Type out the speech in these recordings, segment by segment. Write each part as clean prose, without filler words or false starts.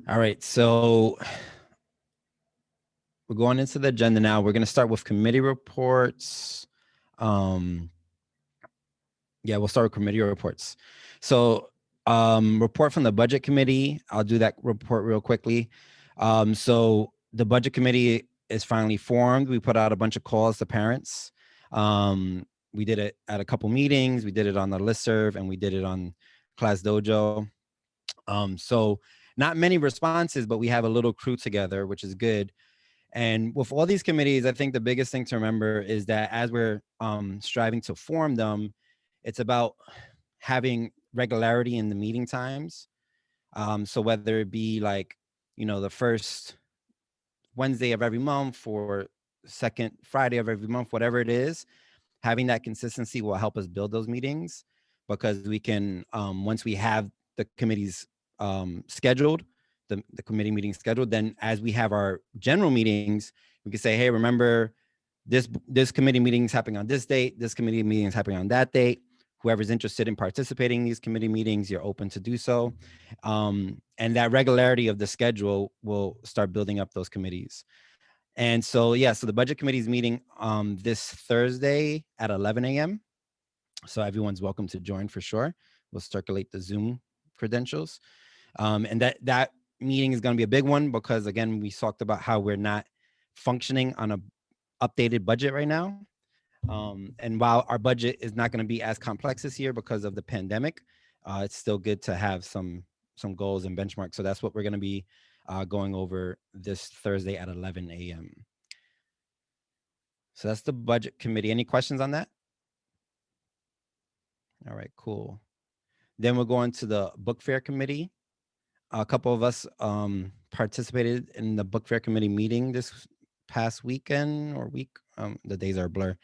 All right, so we're going into the agenda now. We're going to start with committee reports. Um, yeah, we'll start with committee reports. So, report from the budget committee. I'll do that report real quickly. So the budget committee is finally formed. We put out a bunch of calls to parents. We did it at a couple meetings. We did it on the listserv, and we did it on Class Dojo. So not many responses, but we have a little crew together, which is good. And with all these committees, I think the biggest thing to remember is that as we're striving to form them, it's about having regularity in the meeting times. So whether it be like, the first Wednesday of every month or second Friday of every month, whatever it is, having that consistency will help us build those meetings, because we can, once we have the committees scheduled, the committee meetings scheduled, then as we have our general meetings, we can say, hey, remember this committee meeting is happening on this date, this committee meeting is happening on that date. Whoever's interested in participating in these committee meetings, you're open to do so. And that regularity of the schedule will start building up those committees. And so, yeah, so the budget committee is meeting this Thursday at 11 a.m. So everyone's welcome to join for sure. We'll circulate the Zoom credentials. And that meeting is going to be a big one because, again, we talked about how we're not functioning on a updated budget right now. And while our budget is not going to be as complex this year because of the pandemic, it's still good to have some goals and benchmarks. So that's what we're going to be going over this Thursday at 11 a.m. So that's the budget committee. Any questions on that? All right, cool. Then we're going to the book fair committee. A couple of us participated in the book fair committee meeting this past weekend or week. The days are a blur.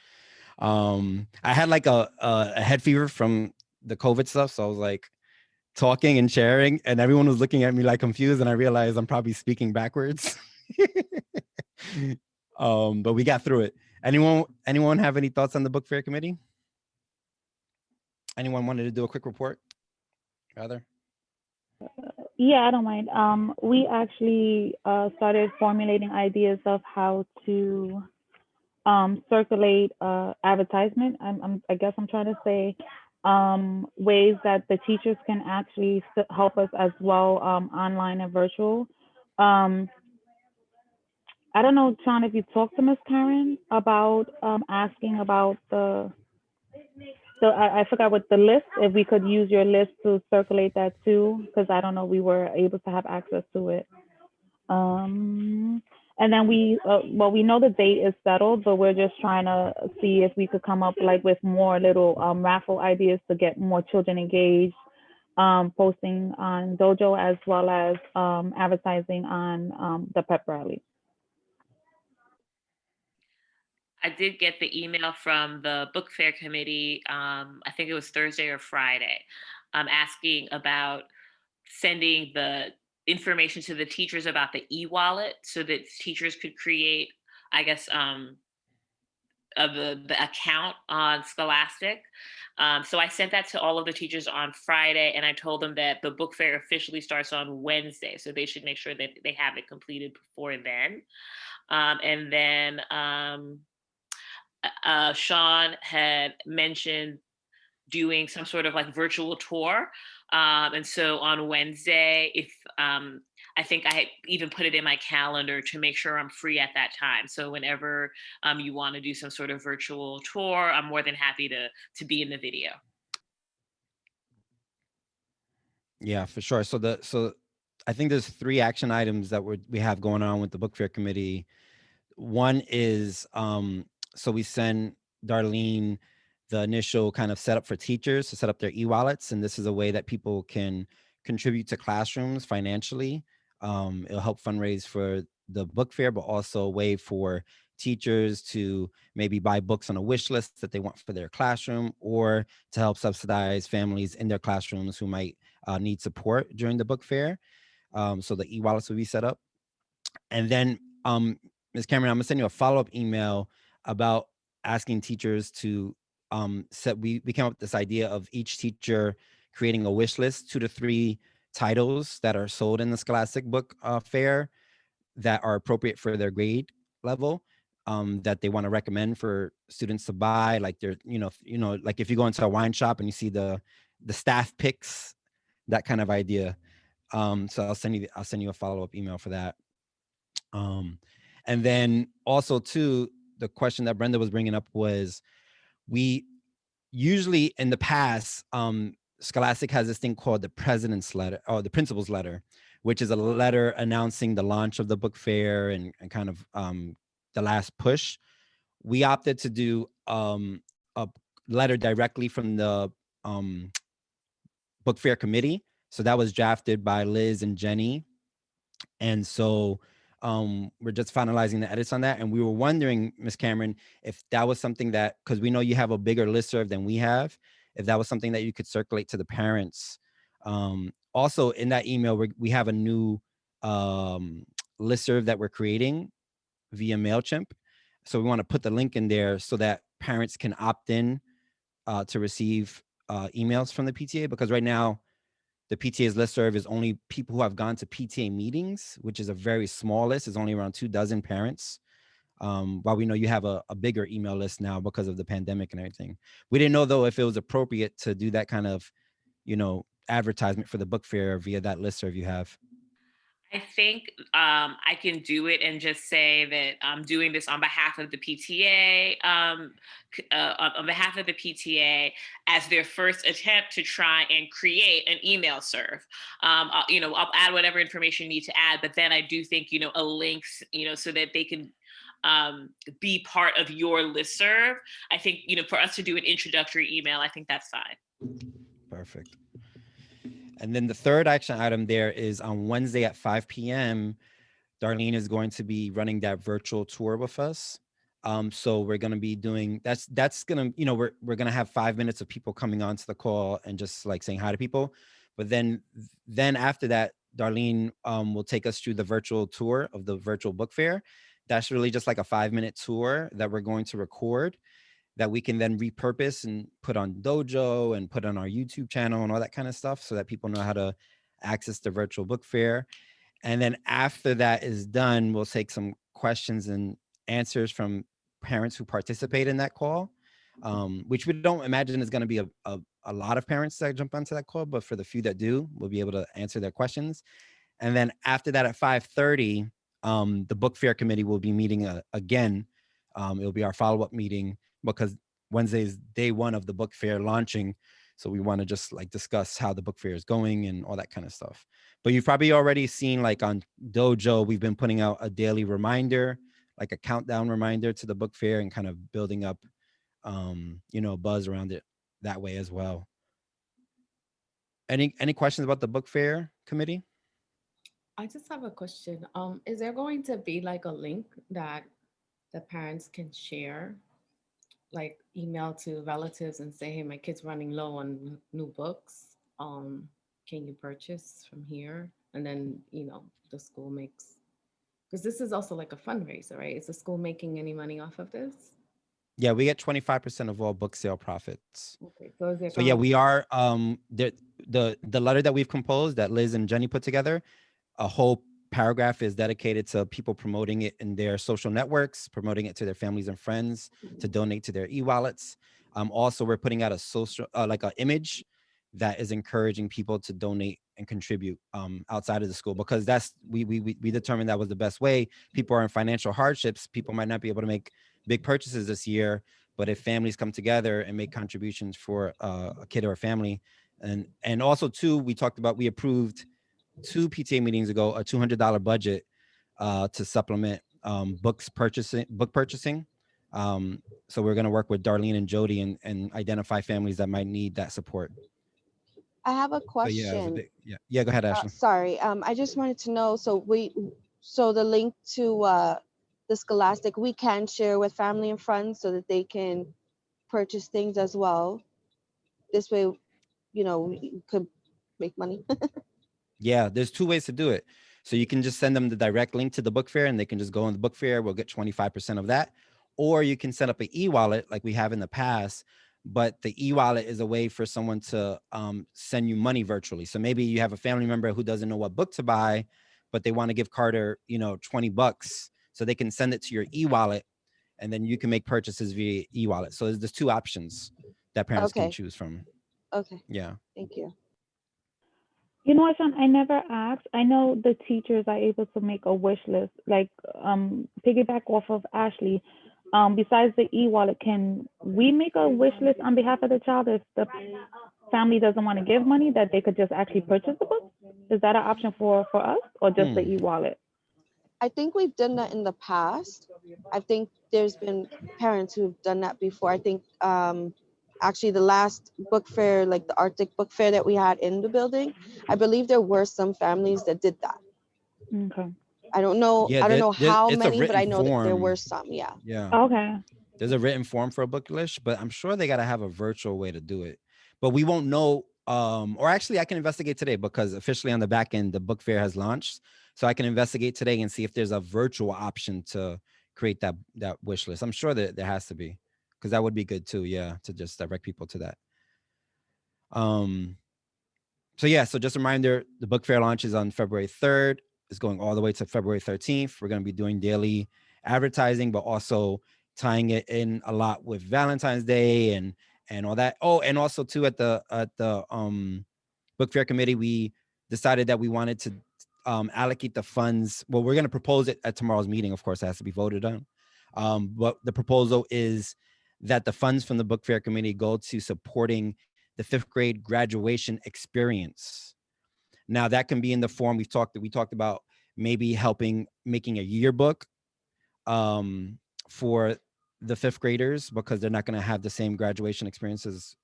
I had like a head fever from the COVID stuff. So I was like talking and sharing, and everyone was looking at me like confused. And I realized I'm probably speaking backwards. But we got through it. Anyone have any thoughts on the book fair committee? Anyone wanted to do a quick report? Rather. Yeah, I don't mind. We actually started formulating ideas of how to circulate advertisement. I guess I'm trying to say ways that the teachers can actually help us as well, online and virtual. Um, I don't know, Sean, if you talked to Miss Karen about asking about I forgot what the list, if we could use your list to circulate that too, because I don't know, we were able to have access to it. Um, and then well, we know the date is settled, but we're just trying to see if we could come up like with more little raffle ideas to get more children engaged, posting on Dojo as well as advertising on the pep rally. I did get the email from the book fair committee. I think it was Thursday or Friday, asking about sending the information to the teachers about the e-wallet so that teachers could create, I guess, the account on Scholastic. So I sent that to all of the teachers on Friday, and I told them that the book fair officially starts on Wednesday, so they should make sure that they have it completed before then. And then Sean had mentioned doing some sort of like virtual tour. And so on Wednesday, if I think I had even put it in my calendar to make sure I'm free at that time. So whenever you want to do some sort of virtual tour, I'm more than happy to be in the video. Yeah, for sure. So I think there's 3 action items that we have going on with the book fair committee. One is so we send Darlene the initial kind of setup for teachers to set up their e-wallets, and this is a way that people can contribute to classrooms financially. It'll help fundraise for the book fair, but also a way for teachers to maybe buy books on a wish list that they want for their classroom, or to help subsidize families in their classrooms who might need support during the book fair. So the e-wallets will be set up. And then, Ms. Cameron, I'm gonna send you a follow-up email about asking teachers to we came up with this idea of each teacher creating a wish list, 2 to 3 titles that are sold in the Scholastic Book Fair that are appropriate for their grade level, that they want to recommend for students to buy. Like they're, like if you go into a wine shop and you see the staff picks, that kind of idea. So I'll send you a follow-up email for that. And then also too, the question that Brenda was bringing up was, we usually in the past, Scholastic has this thing called the president's letter or the principal's letter, which is a letter announcing the launch of the book fair and kind of the last push. We opted to do a letter directly from the book fair committee. So that was drafted by Liz and Jenny. And so we're just finalizing the edits on that. And we were wondering, Ms. Cameron, if that was something that, because we know you have a bigger listserv than we have, if that was something that you could circulate to the parents. Also in that email, we have a new listserv that we're creating via MailChimp. So we want to put the link in there so that parents can opt in to receive emails from the PTA, because right now, the PTA's listserv is only people who have gone to PTA meetings, which is a very small list. It's only around 24 parents. While we know you have a bigger email list now because of the pandemic and everything. We didn't know though if it was appropriate to do that kind of, advertisement for the book fair via that listserv you have. I think I can do it and just say that I'm doing this on behalf of the PTA, on behalf of the PTA, as their first attempt to try and create an email serve. I'll add whatever information you need to add, but then I do think, a link, so that they can be part of your listserv. I think, for us to do an introductory email, I think that's fine. Perfect. And then the third action item there is on Wednesday at 5 p.m., Darlene is going to be running that virtual tour with us. So we're going to be doing, that's going to, we're going to have 5 minutes of people coming onto the call and just like saying hi to people. But then after that, Darlene will take us through the virtual tour of the virtual book fair. That's really just like a 5-minute tour that we're going to record, that we can then repurpose and put on Dojo and put on our YouTube channel and all that kind of stuff, so that people know how to access the virtual book fair. And then after that is done, we'll take some questions and answers from parents who participate in that call, which we don't imagine is going to be a lot of parents that jump onto that call, but for the few that do, we'll be able to answer their questions. And then after that at 5:30, the book fair committee will be meeting again. It'll be our follow-up meeting, because Wednesday is day one of the book fair launching. So we want to just like discuss how the book fair is going and all that kind of stuff. But you've probably already seen, like on Dojo, we've been putting out a daily reminder, like a countdown reminder to the book fair, and kind of building up, buzz around it that way as well. Any questions about the book fair committee? I just have a question. Is there going to be like a link that the parents can share, like email to relatives and say, hey, my kid's running low on new books. Can you purchase from here? And then, the school makes, because this is also like a fundraiser, right? Is the school making any money off of this? Yeah, we get 25% of all book sale profits. Okay, so is it So yeah, we are the letter that we've composed, that Liz and Jenny put together, a whole paragraph is dedicated to people promoting it in their social networks, promoting it to their families and friends, to donate to their e-wallets. Also, we're putting out a social, like an image that is encouraging people to donate and contribute outside of the school, because that's, we determined that was the best way. People are in financial hardships. People might not be able to make big purchases this year, but if families come together and make contributions for a kid or a family, and also too, we approved 2 PTA meetings ago a $200 budget to supplement book purchasing. So we're going to work with Darlene and Jody and identify families that might need that support. I have a But question. yeah, go ahead, Ashley. Sorry, I just wanted to know. So the link to the Scholastic we can share with family and friends so that they can purchase things as well. This way, we could make money. Yeah, there's 2 ways to do it. So you can just send them the direct link to the book fair and they can just go on the book fair. We'll get 25% of that. Or you can set up an e-wallet like we have in the past. but the e-wallet is a way for someone to send you money virtually. So maybe you have a family member who doesn't know what book to buy, but they want to give Carter, $20, so they can send it to your e-wallet, and then you can make purchases via e-wallet. So there's 2 options that parents can Okay. choose from. Okay. Yeah. Thank you. You know what, Sean? I never asked. I know the teachers are able to make a wish list, like piggyback off of Ashley. Besides the e-wallet, can we make a wish list on behalf of the child if the family doesn't want to give money, that they could just actually purchase the book? Is that an option for us, or just the e-wallet? I think we've done that in the past. I think there's been parents who've done that before. I think actually the last book fair, like the Arctic book fair that we had in the building, I believe there were some families that did that. Okay. I don't know. Yeah, I don't know how it's a many, but written I know that there form. were some. Yeah. Yeah. Okay. There's a written form for a book list, but I'm sure they got to have a virtual way to do it. But we won't know. Or actually, I can investigate today, because officially on the back end, the book fair has launched. So I can investigate today and see if there's a virtual option to create that wish list. I'm sure that there has to be, because that would be good too. Yeah, to just direct people to that. So yeah, so just a reminder, the book fair launches on February 3rd. It's going all the way to February 13th. We're going to be doing daily advertising, but also tying it in a lot with Valentine's Day and all that. Oh, and also too at the book fair committee, we decided that we wanted to allocate the funds. Well, we're going to propose it at tomorrow's meeting. Of course, it has to be voted on. But the proposal is that the funds from the book fair committee go to supporting the 5th grade graduation experience. Now that can be in the form we talked about, maybe helping making a yearbook for the 5th graders, because they're not going to have the same graduation experiences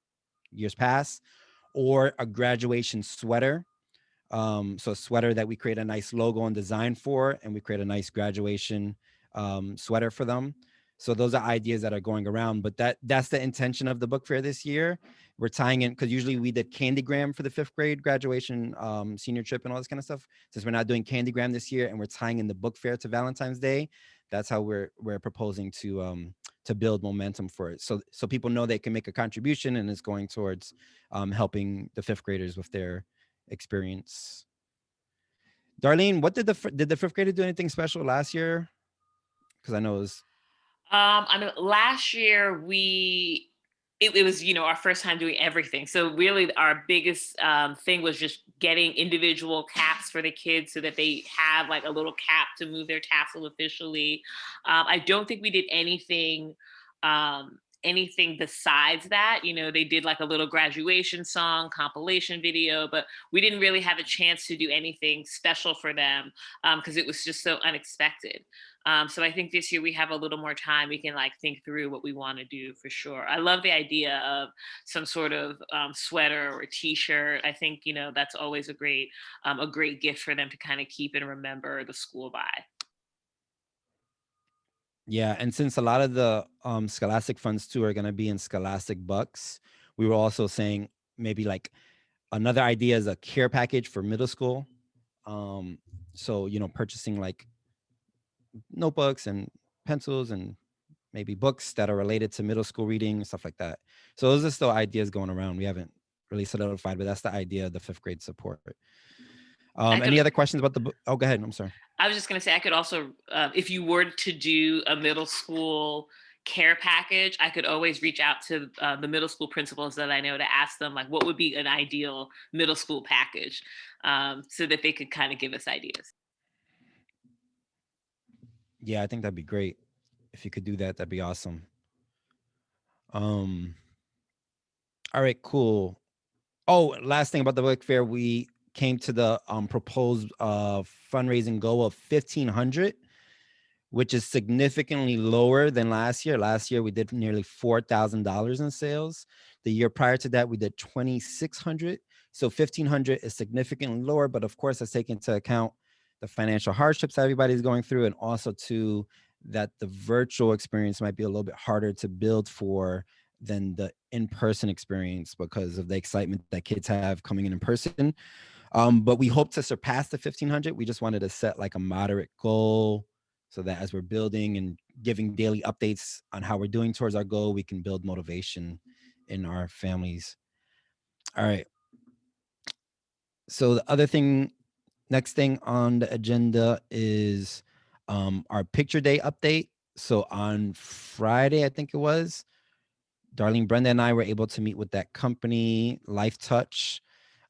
years past, or a graduation sweater. So a sweater that we create a nice logo and design for, and we create a nice graduation sweater for them. So those are ideas that are going around, but that's the intention of the book fair this year. We're tying in, because usually we did Candygram for the 5th grade graduation, senior trip and all this kind of stuff. Since we're not doing Candygram this year, and we're tying in the book fair to Valentine's Day, that's how we're proposing to build momentum for it. So people know they can make a contribution, and it's going towards helping the 5th graders with their experience. Darlene, what did the 5th grader do anything special last year? Because I know it was. I know last year it was our first time doing everything. So really our biggest thing was just getting individual caps for the kids so that they have like a little cap to move their tassel officially. I don't think we did anything besides that. They did like a little graduation song compilation video, but we didn't really have a chance to do anything special for them because it was just so unexpected. So I think this year we have a little more time. We can like think through what we want to do for sure. I love the idea of some sort of sweater or t-shirt. I think, that's always a great gift for them to kind of keep and remember the school by. Yeah, and since a lot of the Scholastic funds too are going to be in Scholastic bucks, we were also saying maybe like another idea is a care package for middle school. So, purchasing like notebooks and pencils and maybe books that are related to middle school reading and stuff like that. So those are still ideas going around. We haven't really solidified, but that's the idea of the 5th grade support. Any other questions about the book? Oh, go ahead. I'm sorry. I was just going to say, I could also, if you were to do a middle school care package, I could always reach out to the middle school principals that I know to ask them like, what would be an ideal middle school package so that they could kind of give us ideas. Yeah, I think that'd be great. If you could do that, that'd be awesome. All right, cool. Oh, last thing about the book fair, we came to the proposed fundraising goal of $1,500, which is significantly lower than last year. Last year we did nearly $4,000 in sales. The year prior to that we did $2,600. So $1,500 is significantly lower, but of course that's taking into account the financial hardships everybody's going through, and also too that the virtual experience might be a little bit harder to build for than the in-person experience because of the excitement that kids have coming in person. But we hope to surpass the 1,500. We just wanted to set like a moderate goal so that as we're building and giving daily updates on how we're doing towards our goal, we can build motivation in our families. All right. So the other thing, next thing on the agenda is our picture day update. So on Friday, I think it was, Darlene, Brenda, and I were able to meet with that company, Life Touch,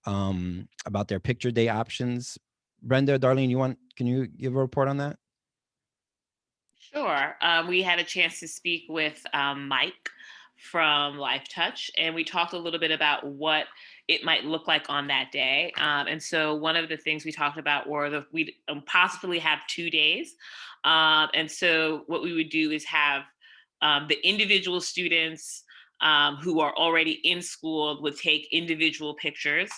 about their picture day options. Brenda, Darlene, can you give a report on that? Sure. We had a chance to speak with Mike from Life Touch, and we talked a little bit about what it might look like on that day. And so one of the things we talked about were we'd possibly have 2 days. And so what we would do is have the individual students who are already in school would take individual pictures.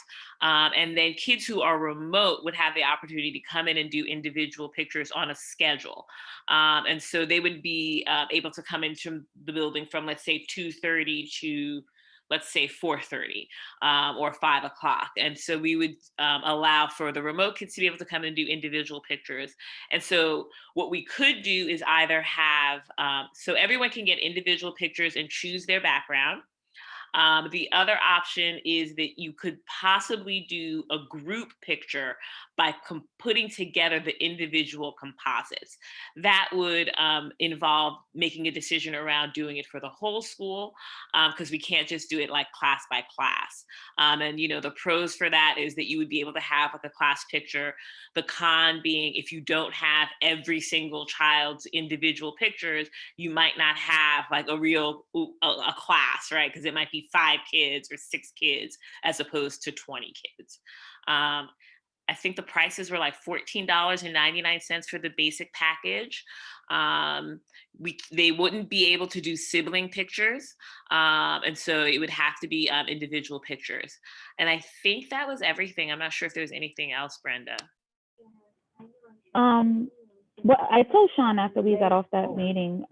And then kids who are remote would have the opportunity to come in and do individual pictures on a schedule. And so they would be able to come into the building from, let's say, 2:30 to, let's say, 4:30 or 5 o'clock. And so we would allow for the remote kids to be able to come and do individual pictures. And so what we could do is either have, so everyone can get individual pictures and choose their background. The other option is that you could possibly do a group picture by putting together the individual composites. That would involve making a decision around doing it for the whole school, because we can't just do it like class by class. And the pros for that is that you would be able to have like a class picture. The con being, if you don't have every single child's individual pictures, you might not have like a class, right? Because it might be 5 kids or 6 kids as opposed to 20 kids. I think the prices were like $14.99 for the basic package. They wouldn't be able to do sibling pictures, and so it would have to be individual pictures. And I think that was everything. I'm not sure if there was anything else, Brenda. Well, I told Sean after we got off that meeting,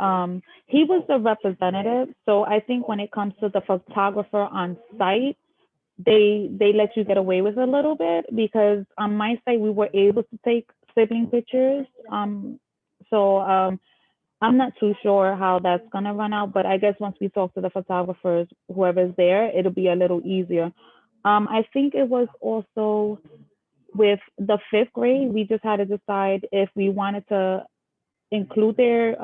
he was the representative. So I think when it comes to the photographer on site, they let you get away with a little bit, because on my site we were able to take sibling pictures. So I'm not too sure how that's gonna run out, but I guess once we talk to the photographers, whoever's there, it'll be a little easier. I think it was also with the 5th grade, we just had to decide if we wanted to include their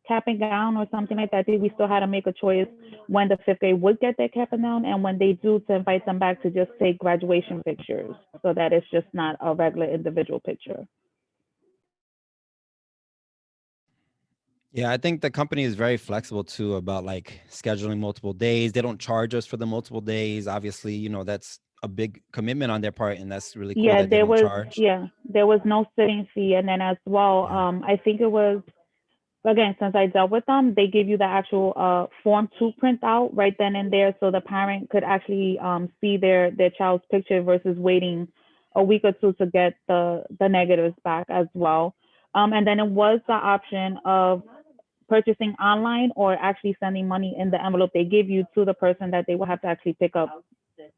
cap and gown or something like that. I think we still had to make a choice when the 5th grade would get their cap and gown, and when they do, to invite them back to just take graduation pictures, so that it's just not a regular individual picture. Yeah, I think the company is very flexible too about like scheduling multiple days. They don't charge us for the multiple days. Obviously, that's a big commitment on their part, and that's really cool Yeah, that they don't charge. there was no sitting fee, and then as well, Yeah. I think it was, again, since I dealt with them, they give you the actual form to print out right then and there, so the parent could actually see their child's picture versus waiting a week or two to get the negatives back as well. And then it was the option of purchasing online or actually sending money in the envelope they give you to the person that they will have to actually pick up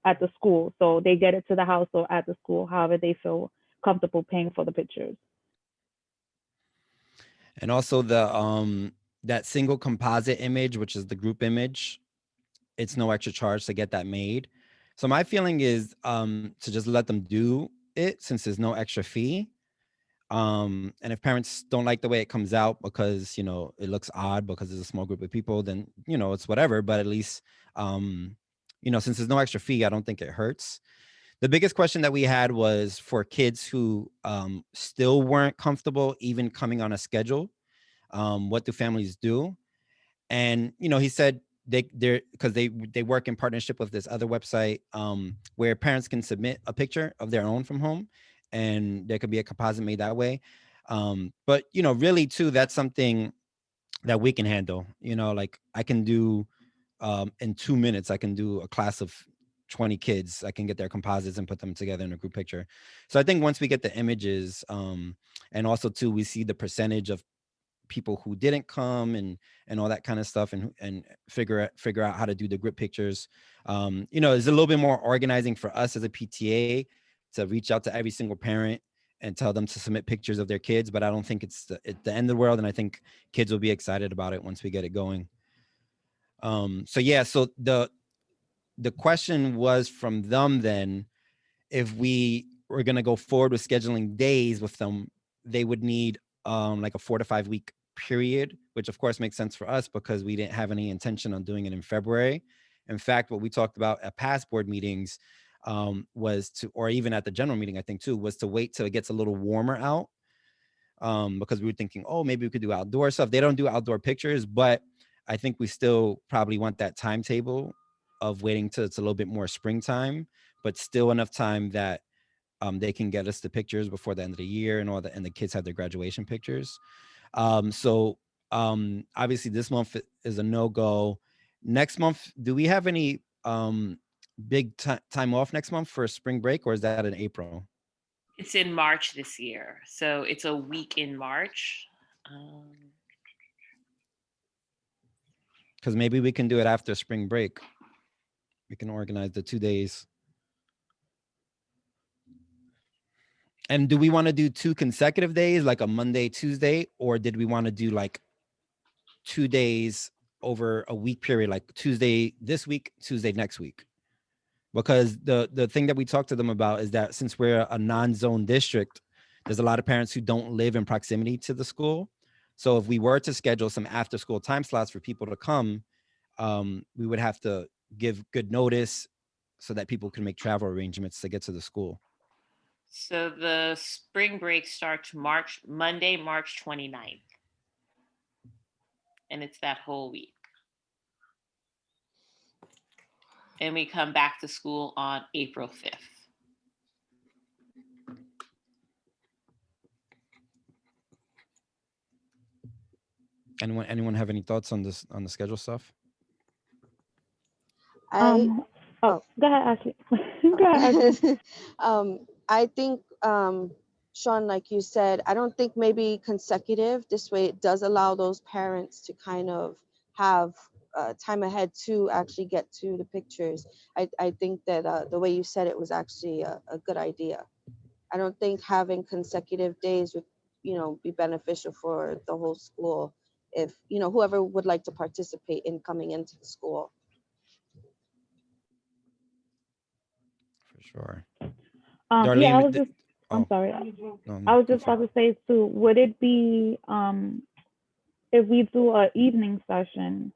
at the school. So they get it to the house or at the school, however they feel comfortable paying for the pictures. And also that single composite image, which is the group image, it's no extra charge to get that made. So my feeling is to just let them do it since there's no extra fee. And if parents don't like the way it comes out because it looks odd because it's a small group of people, then it's whatever. But at least since there's no extra fee, I don't think it hurts. The biggest question that we had was for kids who still weren't comfortable even coming on a schedule. What do families do? And he said they're because they work in partnership with this other website where parents can submit a picture of their own from home, and there could be a composite made that way. But really too, that's something that we can handle. Like I can do in 2 minutes, I can do a class of 20 kids. I can get their composites and put them together in a group picture. So I think once we get the images, and also too, we see the percentage of people who didn't come and all that kind of stuff, and figure out how to do the group pictures. It's a little bit more organizing for us as a PTA to reach out to every single parent and tell them to submit pictures of their kids. But I don't think it's the end of the world, and I think kids will be excited about it once we get it going. So the question was from them then, if we were going to go forward with scheduling days with them, they would need like a 4 to 5 week period, which of course makes sense for us because we didn't have any intention on doing it in February. In fact, what we talked about at past board meetings was to, or even at the general meeting, I think too, was to wait till it gets a little warmer out, because we were thinking, oh, maybe we could do outdoor stuff. They don't do outdoor pictures, but I think we still probably want that timetable of waiting till it's a little bit more springtime, but still enough time that they can get us the pictures before the end of the year and all that, and the kids have their graduation pictures. So obviously this month is a no-go. Next month, do we have any big time off next month for spring break, or is that in April? It's in March this year, so it's a week in March. Because maybe we can do it after spring break. We can organize the 2 days. And do we want to do 2 consecutive days, like a Monday, Tuesday, or did we want to do like 2 days over a week period, like Tuesday this week, Tuesday next week? Because the thing that we talked to them about is that since we're a non-zone district, there's a lot of parents who don't live in proximity to the school. So if we were to schedule some after school time slots for people to come, we would have to give good notice so that people can make travel arrangements to get to the school. So the spring break starts Monday, March 29th. And it's that whole week. And we come back to school on April 5th. Anyone have any thoughts on this, on the schedule stuff? Go ahead, Ashley. Go ahead, Ashley. I think, Sean, like you said, I don't think maybe consecutive. This way it does allow those parents to kind of have time ahead to actually get to the pictures. I think that the way you said it was actually a good idea. I don't think having consecutive days would, be beneficial for the whole school if, whoever would like to participate in coming into the school. For sure. Yeah, I was just, oh, I'm sorry. no, I was go just for it. about to say too, would it be, if we do an evening session,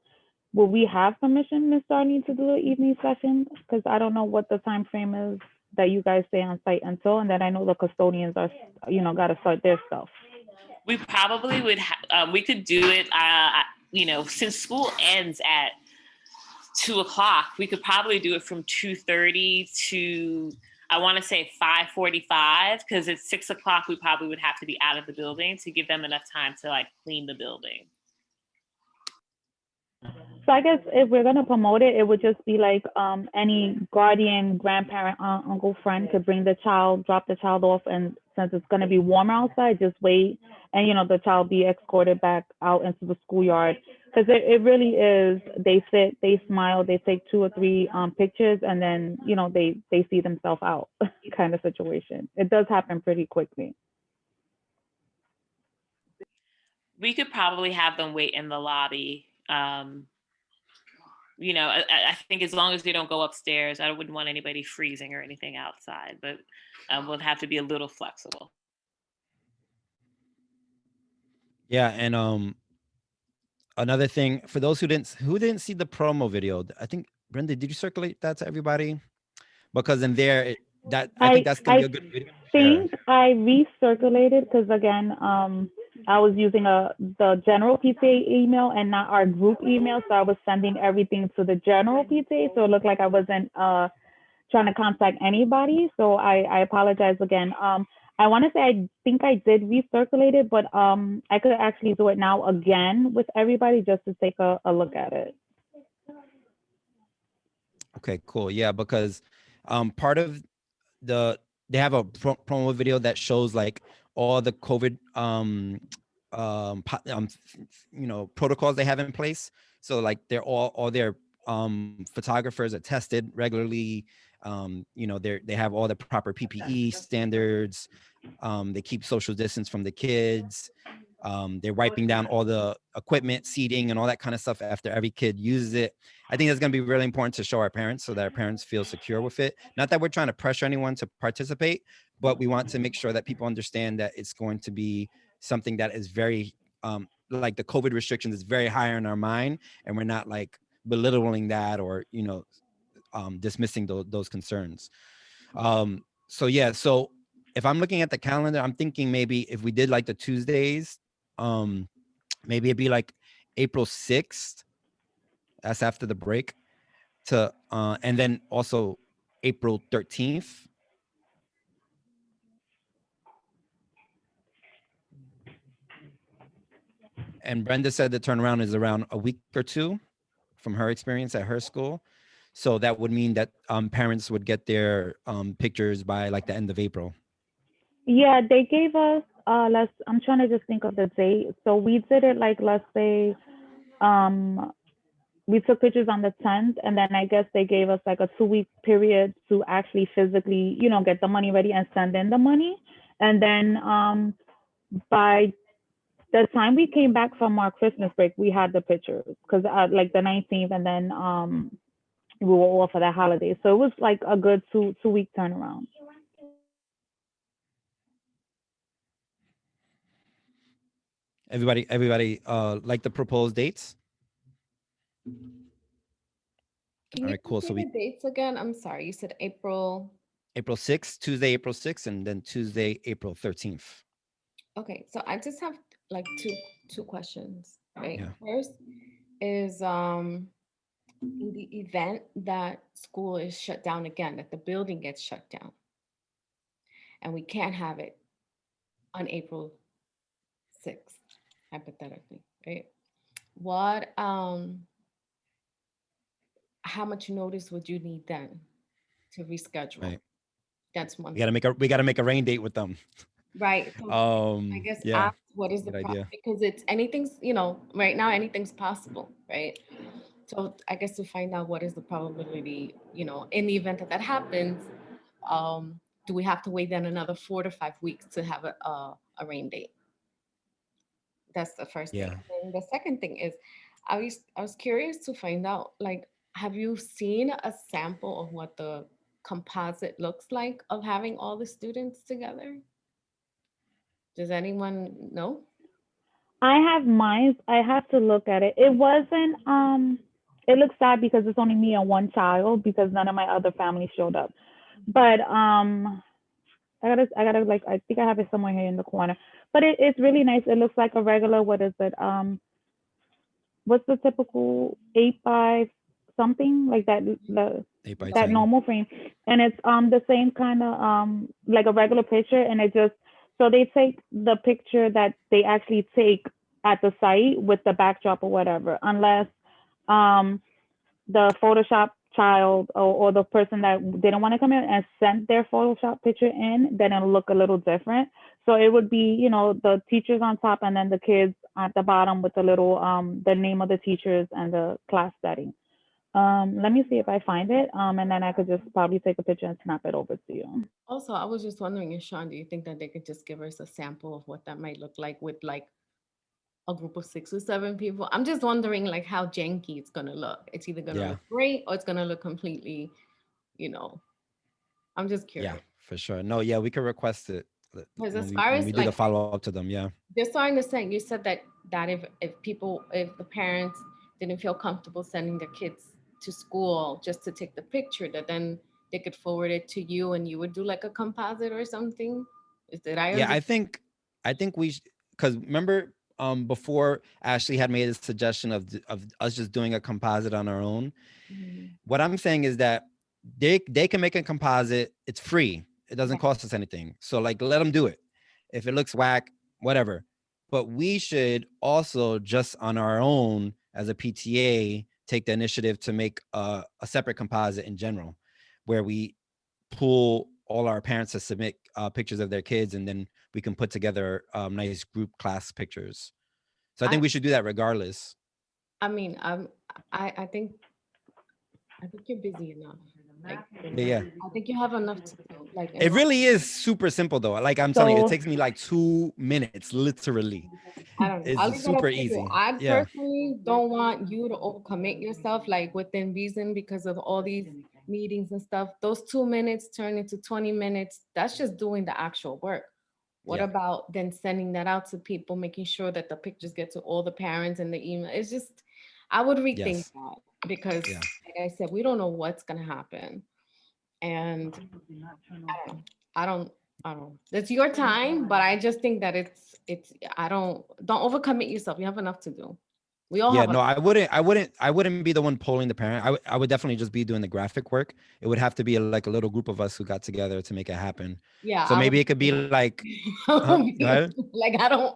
will we have permission, Ms. Darney, to do an evening session? Because I don't know what the time frame is that you guys stay on site until, and then I know the custodians are, got to start their stuff. We probably would, we could do it, since school ends at 2:00, we could probably do it from 2:30 to, I want to say 5:45, because at 6:00, we probably would have to be out of the building to give them enough time to like clean the building. So I guess if we're gonna promote it, it would just be like any guardian, grandparent, aunt, uncle, friend could bring the child, drop the child off, and since it's gonna be warmer outside, just wait, and the child be escorted back out into the schoolyard. Because it really is. They sit, they smile, they take 2 or 3 pictures, and then they see themselves out, kind of situation. It does happen pretty quickly. We could probably have them wait in the lobby. I think as long as they don't go upstairs, I wouldn't want anybody freezing or anything outside, but we'll have to be a little flexible. Yeah, and another thing for those who didn't see the promo video, I think Brenda, did you circulate that to everybody? Because in there, I think that's gonna be a good video. I think I recirculated because again, I was using the general PTA email and not our group email, so I was sending everything to the general PTA, so it looked like I wasn't trying to contact anybody. So I apologize again. I want to say I think I did recirculate it, but I could actually do it now again with everybody just to take a look at it. Okay, cool. Yeah, because part of they have a promo video that shows like all the COVID protocols they have in place. So like they're all their photographers are tested regularly. They have all the proper PPE standards. They keep social distance from the kids. They're wiping down all the equipment, seating, and all that kind of stuff after every kid uses it. I think that's going to be really important to show our parents so that our parents feel secure with it. Not that we're trying to pressure anyone to participate, but we want to make sure that people understand that it's going to be something that is very, like the COVID restrictions is very high in our mind, and we're not like belittling that or, dismissing those concerns. So yeah, so if I'm looking at the calendar, I'm thinking maybe if we did like the Tuesdays, um, maybe it'd be like April 6th. That's after the break and then also April 13th. And Brenda said the turnaround is around a week or two from her experience at her school. So that would mean that parents would get their pictures by like the end of April. Yeah, they gave us let's I'm trying to just think of the date. So we did it like, let's say, um we took pictures on the 10th, and then I guess they gave us like a 2-week period to actually physically, get the money ready and send in the money. And then by the time we came back from our Christmas break, we had the pictures because like the 19th, and then we were off for that holiday. So it was like a good two-week turnaround. Everybody like the proposed dates? Can All you right, cool. say So we the dates again? I'm sorry, you said April. April 6th, Tuesday, April 6th, and then Tuesday, April 13th. Okay, so I just have like two questions, right? Yeah. First is in the event that school is shut down again, that the building gets shut down, and we can't have it on April 6th, hypothetically, right? What how much notice would you need then to reschedule? Right. That's one We gotta thing. make a rain date with them. Right. So I guess Yeah, ask what is the good idea. because it's anything's, right now anything's possible, right? So I guess to find out what is the probability, in the event that that happens, do we have to wait then another 4 to 5 weeks to have a rain date? That's the first thing. Yeah. And the second thing is, I was curious to find out, like, have you seen a sample of what the composite looks like of having all the students together? Does anyone know? I have mine. I have to look at it. It wasn't. It looks sad because it's only me and one child because none of my other family showed up. But I gotta like I think I have it somewhere here in the corner. But it's really nice. It looks like a regular. What is it? What's the typical 8 by something like that? Eight by That 10. normal frame, and it's the same kind of like a regular picture, and it just so they take the picture that they actually take at the site with the backdrop or whatever, unless um the Photoshop child or the person that didn't want to come in and sent their Photoshop picture in, then it'll look a little different. So it would be, the teachers on top and then the kids at the bottom with the little the name of the teachers and the class setting. Let me see if I find it. And then I could just probably take a picture and snap it over to you. Also, I was just wondering, Sean, do you think that they could just give us a sample of what that might look like with like a group of 6 or 7 people? I'm just wondering like how janky it's gonna look. It's either gonna Yeah. look great or it's gonna look completely, you know. I'm just Yeah, curious. for sure. No, yeah, we could request it Because when as we far when as we do the like follow up to them. Yeah. just so I understand, you said that if the parents didn't feel comfortable sending their kids to school just to take the picture, that then they could forward it to you and you would do like a composite or something. Is that I Yeah, understand? I think we because remember before Ashley had made a suggestion of us just doing a composite on our own. Mhm. What I'm saying is that they can make a composite. It's free. It doesn't Right. cost us anything. So like let them do it. If it looks whack, whatever. But we should also just on our own as a PTA take the initiative to make a separate composite in general, where we pull all our parents to submit pictures of their kids, and then we can put together nice group class pictures. So I I think we should do that regardless. I mean, I think you're busy enough. Like, Yeah. I think you have enough to do. Like, It really is super simple though. Like I'm telling you, it So takes me like 2 minutes, literally. I don't know. I'll It's leave that super up to you. easy. I Yeah. personally don't want you to overcommit yourself, like within reason, because of all these meetings and stuff. Those 2 minutes turn into 20 minutes. That's just doing the actual work. What Yeah. about then sending that out to people, making sure that the pictures get to all the parents in the email? It's just, I would rethink Yes. that because, Yeah. like I said, we don't know what's gonna happen, and I don't know. I don't. I don't know. It's your time, but I just think that it's. I don't overcommit yourself. You have enough to do. We all Yeah, have no, enough. I wouldn't be the one polling the parent. I would definitely just be doing the graphic work. It would have to be like a little group of us who got together to make it happen. Yeah, So I maybe would. it could be like, I huh? would Go be- ahead. like I don't.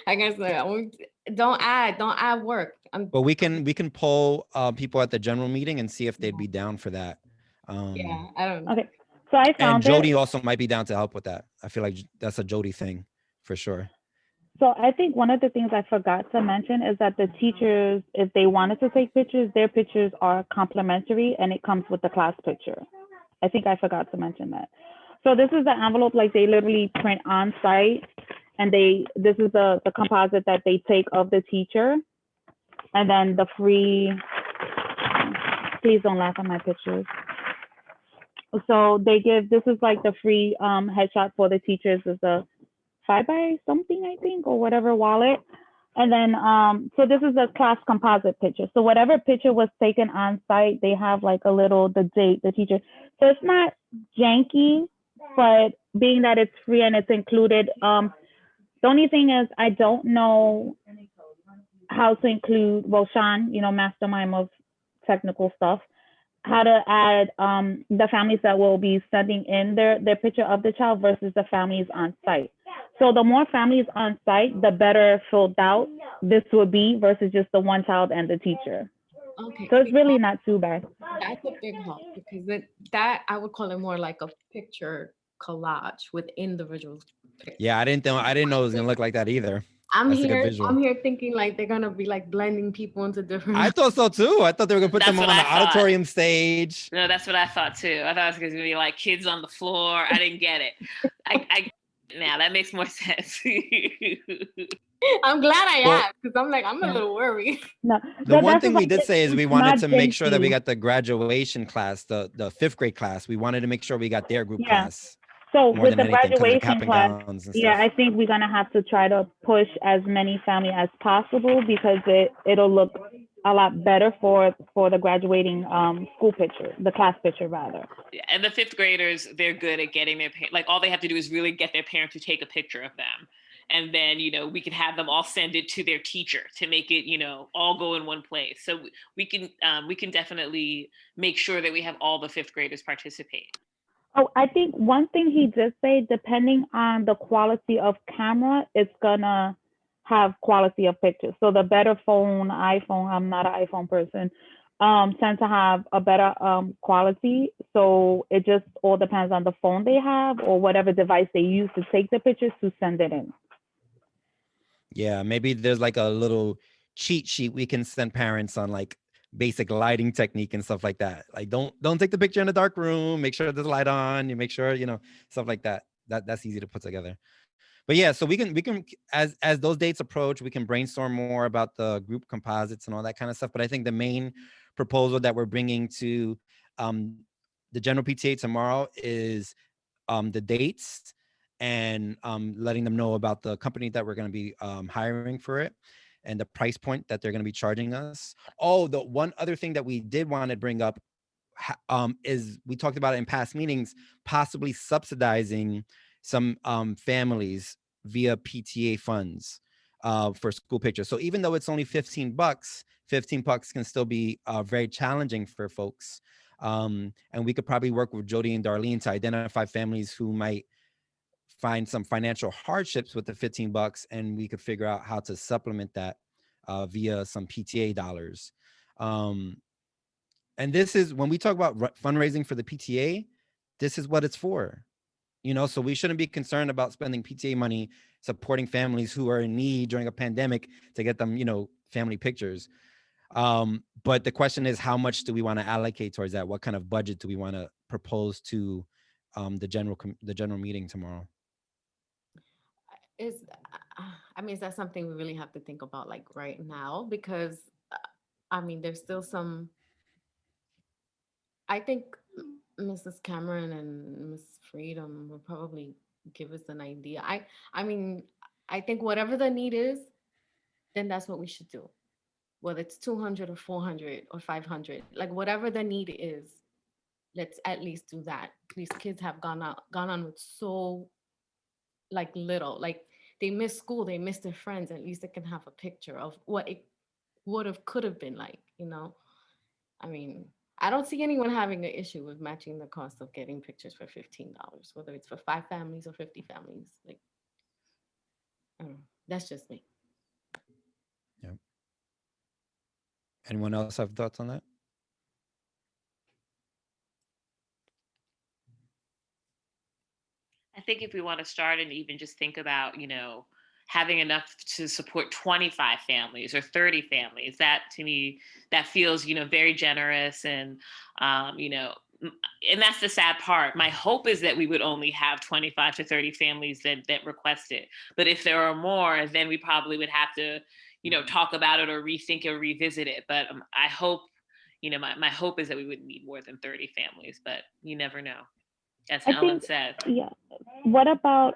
Like I said, don't add work. But we can poll people at the general meeting and see if they'd be down for that. Yeah, Um, I don't. okay, so I and found it. Jody also might be down to help with that. I feel like that's a Jody thing for sure. So I think one of the things I forgot to mention is that the teachers, if they wanted to take pictures, their pictures are complimentary and it comes with the class picture. I think I forgot to mention that. So this is the envelope like they literally print on site, and this is the composite that they take of the teacher, and then the free. Please don't laugh at my pictures. So they give, this is like the free headshot for the teachers, is a 5 by something I think, or whatever wallet. And then so this is a class composite picture. So whatever picture was taken on site, they have like a little, the date, the teacher. So it's not janky, but being that it's free and it's included, the only thing is I don't know how to include, well, Sean, mastermind of technical stuff, how to add the families that will be sending in their picture of the child versus the families on site. So the more families on site, the better filled out this would be versus just the one child and the teacher. Okay, So it's see, really not too bad. that's a big help because that I would call it more like a picture collage with individual pictures. Yeah, I didn't know it was gonna look like that either. I'm That's a good here. visual. I'm here thinking like they're gonna be like blending people into different. I thought so too. I thought they were gonna put them That's what on I the thought. auditorium stage. No, that's what I thought too. I thought it was going to be like kids on the floor. I didn't get it. I now that makes more sense. I'm glad I Well, asked because I'm like I'm a little worried. No, the one that's thing just we like did say is we it's wanted not to make sure that we janky. got the graduation class, the fifth grade class. We wanted to make sure we got their group Yeah. class So more with than the anything because of the cap graduation and class, gowns and yeah, stuff. I think we're gonna have to try to push as many family as possible because it'll look a lot better for the graduating school picture, the class picture rather. Yeah, and the fifth graders, they're good at getting their like all they have to do is really get their parent to take a picture of them. And then, we can have them all send it to their teacher to make it, all go in one place. So we can definitely make sure that we have all the fifth graders participate. Oh, I think one thing he did say, depending on the quality of camera, it's gonna have quality of pictures. So the better phone, iPhone, I'm not an iPhone person, tend to have a better quality. So it just all depends on the phone they have or whatever device they use to take the pictures to send it in. Yeah, maybe there's like a little cheat sheet we can send parents on like basic lighting technique and stuff like that. Like don't take the picture in a dark room. Make sure there's a light on. You make sure stuff like that. That's easy to put together. But yeah, so we can as those dates approach, we can brainstorm more about the group composites and all that kind of stuff. But I think the main proposal that we're bringing to um, the general PTA tomorrow is the dates and letting them know about the company that we're going to be hiring for it and the price point that they're going to be charging us. Oh, the one other thing that we did want to bring up is we talked about it in past meetings, possibly subsidizing some families via PTA funds for school pictures. So even though it's only $15, $15 can still be very challenging for folks. And we could probably work with Jody and Darlene to identify families who might find some financial hardships with the $15, and we could figure out how to supplement that via some PTA dollars. And this is when we talk about fundraising for the PTA, this is what it's for. So we shouldn't be concerned about spending PTA money supporting families who are in need during a pandemic to get them, family pictures. But the question is, how much do we want to allocate towards that? What kind of budget do we want to propose to the general meeting tomorrow? Is I mean, is that something we really have to think about like right now? Because I mean, there's still some. I think Mrs. Cameron and Miss Freedom will probably give us an idea. I mean, I think whatever the need is, then that's what we should do. Whether it's 200 or 400 or 500, like whatever the need is, let's at least do that. These kids have gone on with so like little, like they miss school, they miss their friends. At least they can have a picture of what it would have could have been like, you know. I mean, I don't see anyone having an issue with matching the cost of getting pictures for $15, whether it's for 5 families or 50 families. Like, I don't know. That's just me. Yeah. Anyone else have thoughts on that? I think if we want to start and even just think about, having enough to support 25 families or 30 families, that to me, that feels, very generous. And, and that's the sad part. My hope is that we would only have 25 to 30 families that request it. But if there are more, then we probably would have to, talk about it or rethink or revisit it. But I hope, my hope is that we wouldn't need more than 30 families, but you never know, as I Ellen think, said. yeah. What about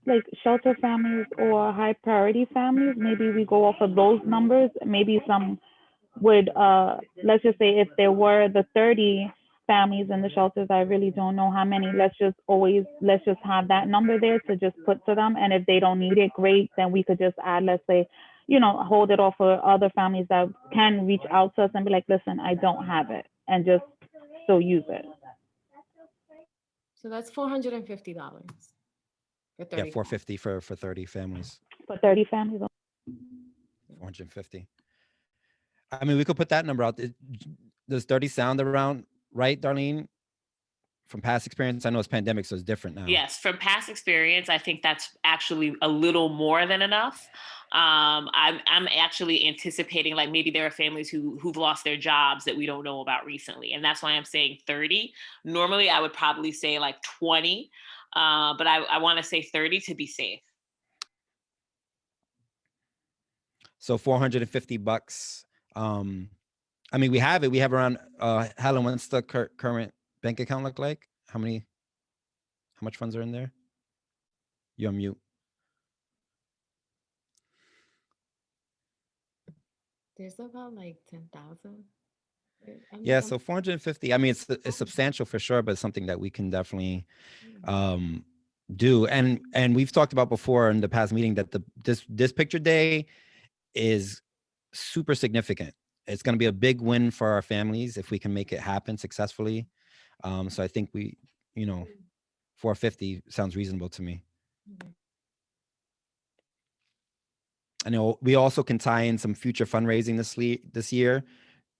like shelter families or high priority families? Maybe we go off of those numbers. Maybe some would let's just say if there were the 30 families in the shelters, I really don't know how many. Let's just have that number there to just put to them. And if they don't need it, great. Then we could just add, let's say, hold it off for other families that can reach out to us and be like, listen, I don't have it, and just still use it. So that's $450 for Yeah, 30. 450 for 30 families. For 30 families. 450. I mean, we could put that number out. Does 30 sound around right, Darlene? From past experience, I know it's pandemic, so it's different now. Yes, from past experience, I think that's actually a little more than enough. I'm actually anticipating like maybe there are families who've lost their jobs that we don't know about recently, and that's why I'm saying 30. Normally, I would probably say like 20, but I want to say 30 to be safe. So $450. I mean, we have it. We have around. Helen, what's the current bank account look like? How much funds are in there? You're on mute. There's about like 10,000. Yeah, so 450. I mean, it's substantial for sure, but it's something that we can definitely do. And we've talked about before in the past meeting that this picture day is super significant. It's going to be a big win for our families if we can make it happen successfully. So I think 450 sounds reasonable to me. I know we also can tie in some future fundraising this year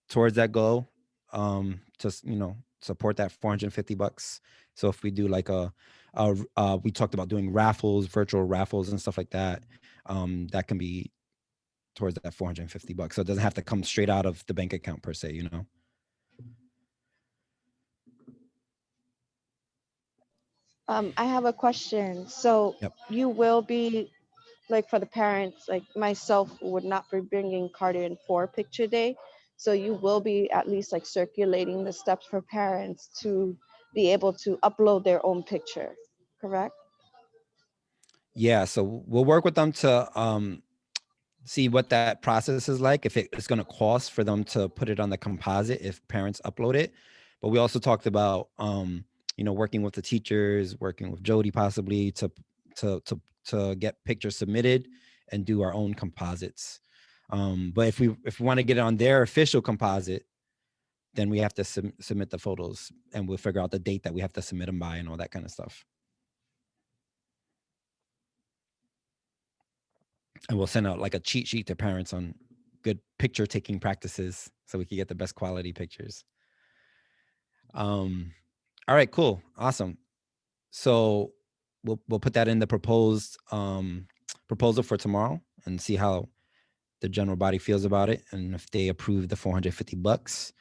towards that goal, to support that $450. So if we do like we talked about doing raffles, virtual raffles and stuff like that, that can be towards that $450. So it doesn't have to come straight out of the bank account per se, I have a question. So Yep. you will be, like, for the parents, like myself would not be bringing Cardigan for picture day. So you will be at least like circulating the steps for parents to be able to upload their own picture, correct? Yeah. So we'll work with them to see what that process is like, if it's going to cost for them to put it on the composite if parents upload it. But we also talked about working with the teachers, working with Jody possibly to get pictures submitted and do our own composites. But if we want to get it on their official composite, then we have to submit the photos, and we'll figure out the date that we have to submit them by and all that kind of stuff. And we'll send out like a cheat sheet to parents on good picture taking practices so we can get the best quality pictures. All right, cool. Awesome. So we'll put that in the proposed proposal for tomorrow and see how the general body feels about it and if they approve the $450.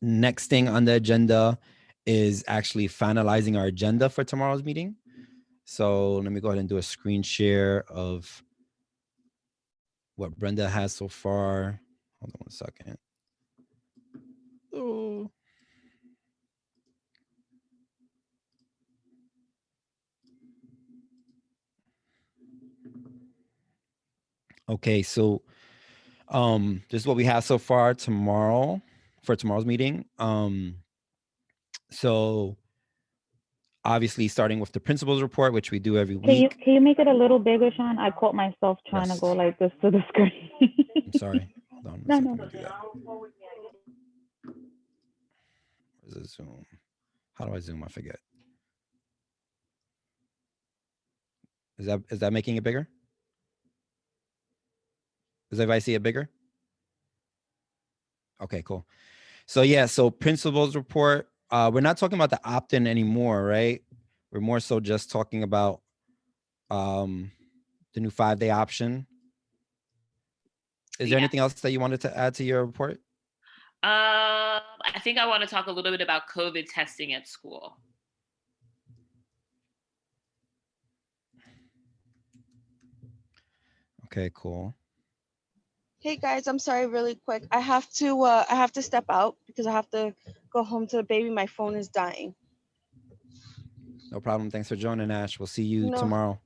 Next thing on the agenda is actually finalizing our agenda for tomorrow's meeting. So let me go ahead and do a screen share of what Brenda has so far. Hold on one second. Oh. Okay, so this is what we have so far for tomorrow's meeting. So obviously starting with the principals report, which we do every week. Can you make it a little bigger, Sean? I caught myself trying to Yes. go like this to the screen. I'm sorry. Hold on No, one no. second. Let me do that. Where's the zoom? How do I zoom? I forget. Is that making it bigger? Does everybody see it bigger? Okay, cool. So yeah, so principals report. We're not talking about the opt-in anymore, right? We're more so just talking about the new 5-day option. Is there anything else that you wanted to add to your report? I think I want to talk a little bit about COVID testing at school. Okay, cool. Hey guys, I'm sorry, really quick. I have to step out because I have to go home to the baby. My phone is dying. No problem. Thanks for joining, Ash. We'll see you tomorrow.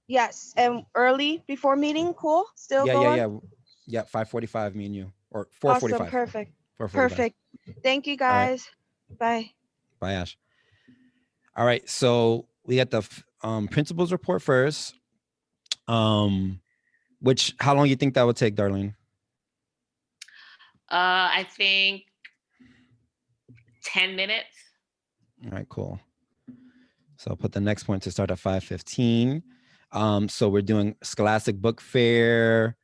Yes, and early before meeting. Cool. Still going. Yeah. 5:45. Me and you, or 4:45. Awesome. Perfect. 4:45. Perfect. Thank you guys. Bye. Bye, Ash. All right. So we got the principals report first. Which how long you think that would take, Darlene? I think 10 minutes. All right, cool. So I'll put the next point to start at 5:15. So we're doing Scholastic Book Fair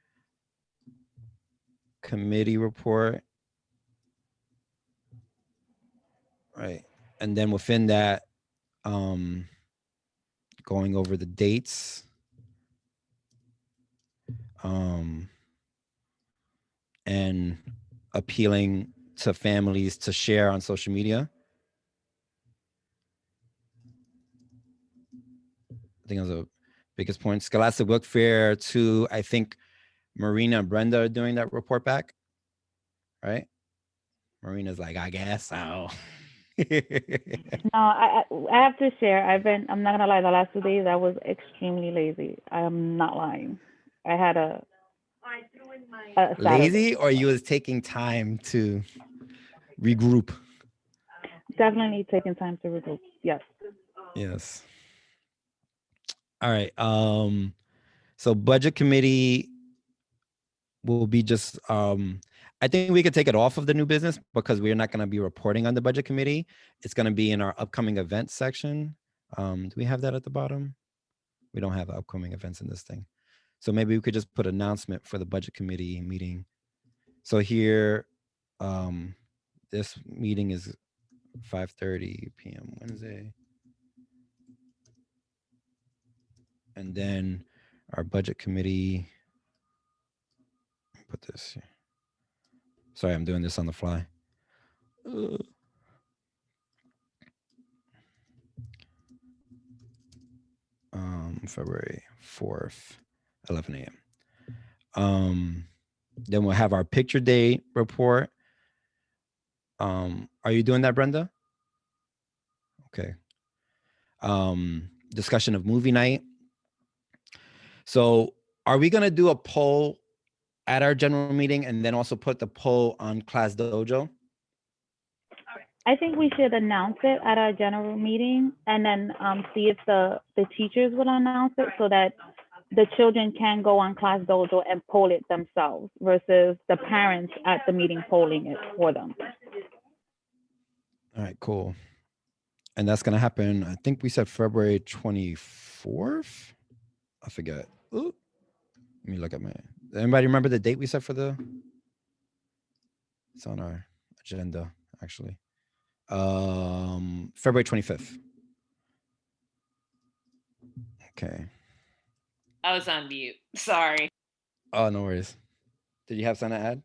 committee report. Right. And then within that, going over the dates. And appealing to families to share on social media. I think those are the biggest points. Scholastic Book Fair 2, I think Marina and Brenda are doing that report back, right? Marina's like, I guess so. No, I have to share. I'm not gonna lie, the last 2 days I was extremely lazy. I am not lying. I had a Saturday. Lazy, or you was taking time to regroup? Definitely taking time to regroup. Yes. Yes. All right. So budget committee will be just I think we could take it off of the new business because we're not going to be reporting on the budget committee. It's going to be in our upcoming events section. Do we have that at the bottom? We don't have upcoming events in this thing. So maybe we could just put announcement for the budget committee meeting. So here, this meeting is 5:30 p.m. Wednesday. And then our budget committee, put this here. Sorry, I'm doing this on the fly. February 4th, 11 a.m. Then we'll have our picture day report. Are you doing that, Brenda? Okay. Discussion of movie night. So are we going to do a poll at our general meeting and then also put the poll on Class Dojo? I think we should announce it at our general meeting and then see if the teachers will announce it so that the children can go on Class Dojo and poll it themselves versus the parents at the meeting polling it for them. All right, cool. And that's going to happen, I think we said February 24th. I forget. Ooh. Let me look at anybody remember the date we set for it's on our agenda, actually. February 25th. Okay. I was on mute. Sorry. Oh, no worries. Did you have something to add?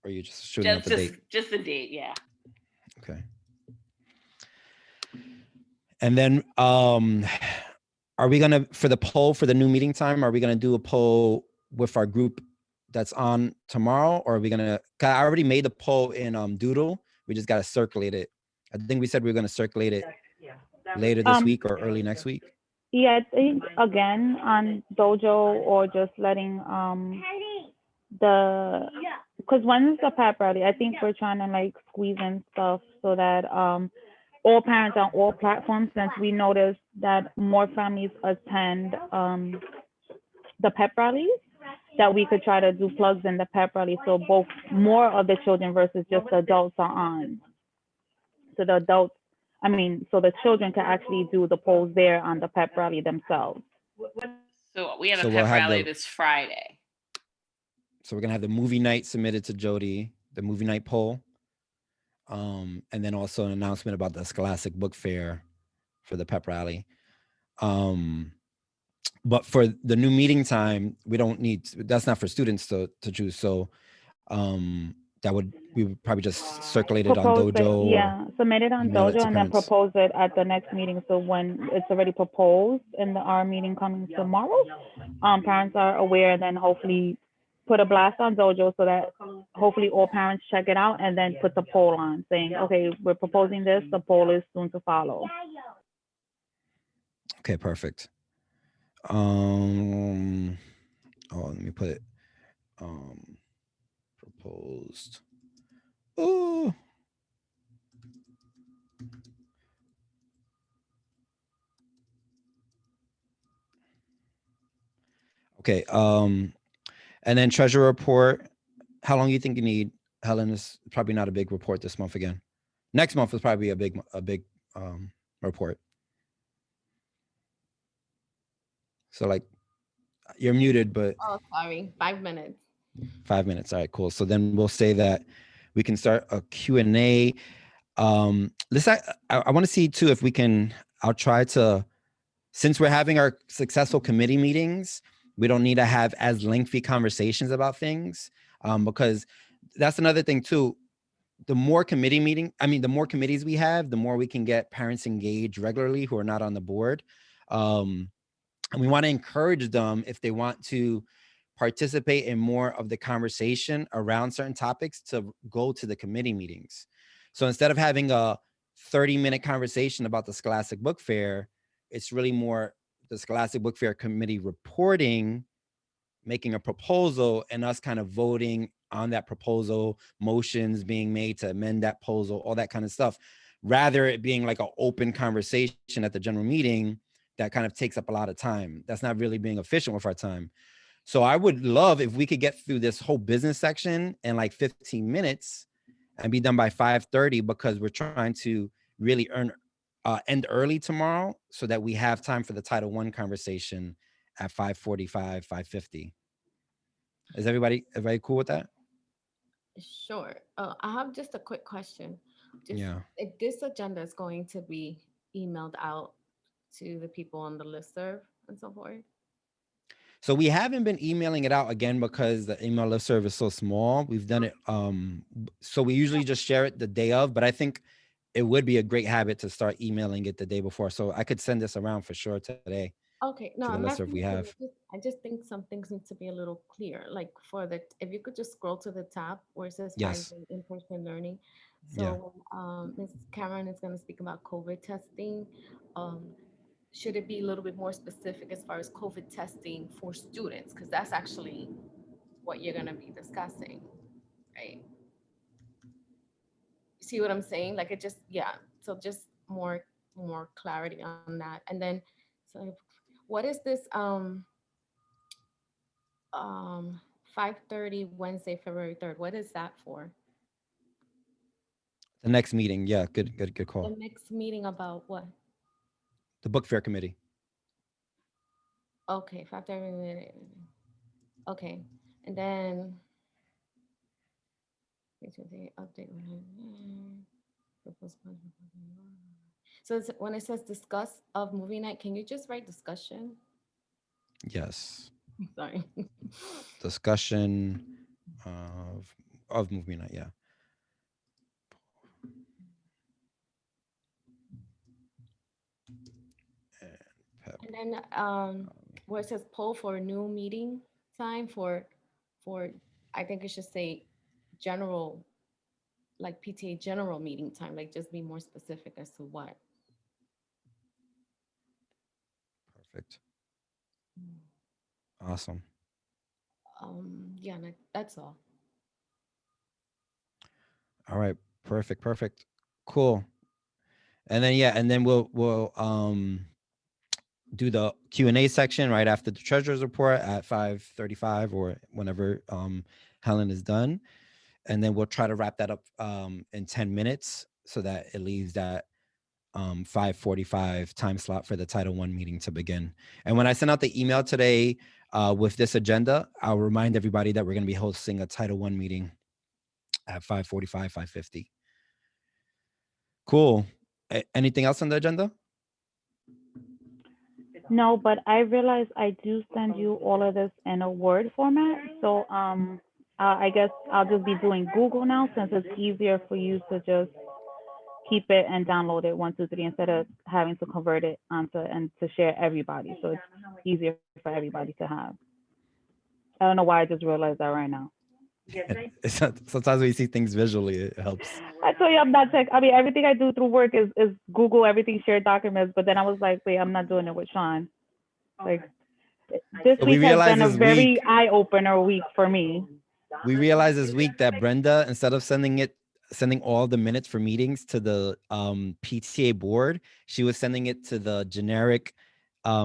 Or are you just shooting up Just a just date? just the date, yeah. Okay. And then are we gonna, for the poll for the new meeting time, are we gonna do a poll with our group that's on tomorrow? Or are we gonna, 'cause I already made the poll in Doodle. We just gotta circulate it. I think we said we were gonna circulate it later this Um, week or early next week. yeah, I think again on Dojo or just letting the because when is the pep rally? I think we're trying to like squeeze in stuff so that all parents on all platforms, since we noticed that more families attend the pep rallies, that we could try to do plugs in the pep rally so both more of the children versus just the adults are on. So the adults, I mean, so the children can actually do the polls there on the pep rally themselves. So we have a So we'll pep have rally the, this Friday. so we're gonna have the movie night submitted to Jody, the movie night poll. And then also an announcement about the Scholastic Book Fair for the pep rally. But for the new meeting time, we don't need, that's not for students to choose. So that would, we would probably just circulate it on Propose it, Dojo or yeah, submit it on email it Dojo to and then parents. propose it at the next meeting. So when it's already proposed in our meeting coming tomorrow, parents are aware, then hopefully put a blast on Dojo so that hopefully all parents check it out and then put the poll on saying, okay, we're proposing this, the poll is soon to follow. Okay, perfect. Let me put it. Proposed. Oh. Okay. And then treasure report. How long do you think you need, Helen? Is probably not a big report this month again. Next month is probably a big report. So like you're muted, but Oh, sorry, 5 minutes. 5 minutes. All right, cool. So then we'll say that we can start a Q&A. Let's, I want to see too if we can, I'll try to, since we're having our successful committee meetings, we don't need to have as lengthy conversations about things, because that's another thing too. The more the more committees we have, the more we can get parents engaged regularly who are not on the board. And we want to encourage them, if they want to participate in more of the conversation around certain topics, to go to the committee meetings. So instead of having a 30-minute conversation about the Scholastic Book Fair, it's really more the Scholastic Book Fair committee reporting, making a proposal, and us kind of voting on that proposal, motions being made to amend that proposal, all that kind of stuff, rather it being like an open conversation at the general meeting that kind of takes up a lot of time. That's not really being efficient with our time. So I would love if we could get through this whole business section in like 15 minutes and be done by 5:30, because we're trying to really end early tomorrow so that we have time for the Title I conversation at 5:45, 5:50. Is everybody cool with that? Sure. I have just a quick question. Just Yeah. if this agenda is going to be emailed out to the people on the listserv and so forth. So we haven't been emailing it out again because the email listserv is so small. We've done it. So we usually just share it the day of, but I think it would be a great habit to start emailing it the day before. So I could send this around for sure today Okay, no, to the I'm not listserv saying we that. have. I just think some things need to be a little clear. Like for the, if you could just scroll to the top where it says Yes. 5 day in-person learning. Yeah. So Ms. Cameron is going to speak about COVID testing. Um, should it be a little bit more specific as far as COVID testing for students? Because that's actually what you're going to be discussing, right? See what I'm saying? Like it just, yeah. So just more clarity on that. And then, so what is this? 5:30 Wednesday, February 3rd. What is that for? The next meeting. Yeah. Good The call. next meeting about what? The book fair committee. Okay, 5:30. Okay, and then update. So when it says discuss of movie night, can you just write discussion? Yes. Sorry. Discussion of movie night. Yeah. And pep. And then where it says poll for a new meeting time for I think it should say general, like PTA general meeting time, like just be more specific as to what. Perfect. Awesome. Yeah, and that's all. All right. Perfect. Perfect. Cool. And then yeah, and then we'll do the Q&A section right after the treasurer's report at 5:35 or whenever Helen is done. And then we'll try to wrap that up in 10 minutes so that it leaves that 5:45 time slot for the Title I meeting to begin. And when I send out the email today with this agenda, I'll remind everybody that we're going to be hosting a Title I meeting at 5:45, 5:50. Cool. Anything else on the agenda? No, but I realize I do send you all of this in a Word format. So I guess I'll just be doing Google now since it's easier for you to just keep it and download it 1, 2, 3 instead of having to convert it onto and to share everybody. So it's easier for everybody to have. I don't know why I just realized that right now. Sometimes when you see things visually, it helps. I told you I'm not tech. I mean, everything I do through work is Google everything, shared documents. But then I was like, wait, I'm not doing it with Sean. Like this So we week has realized been a this week very eye opener week for me. that Brenda, instead of sending all the minutes for meetings to the PTA board, she was sending it to the generic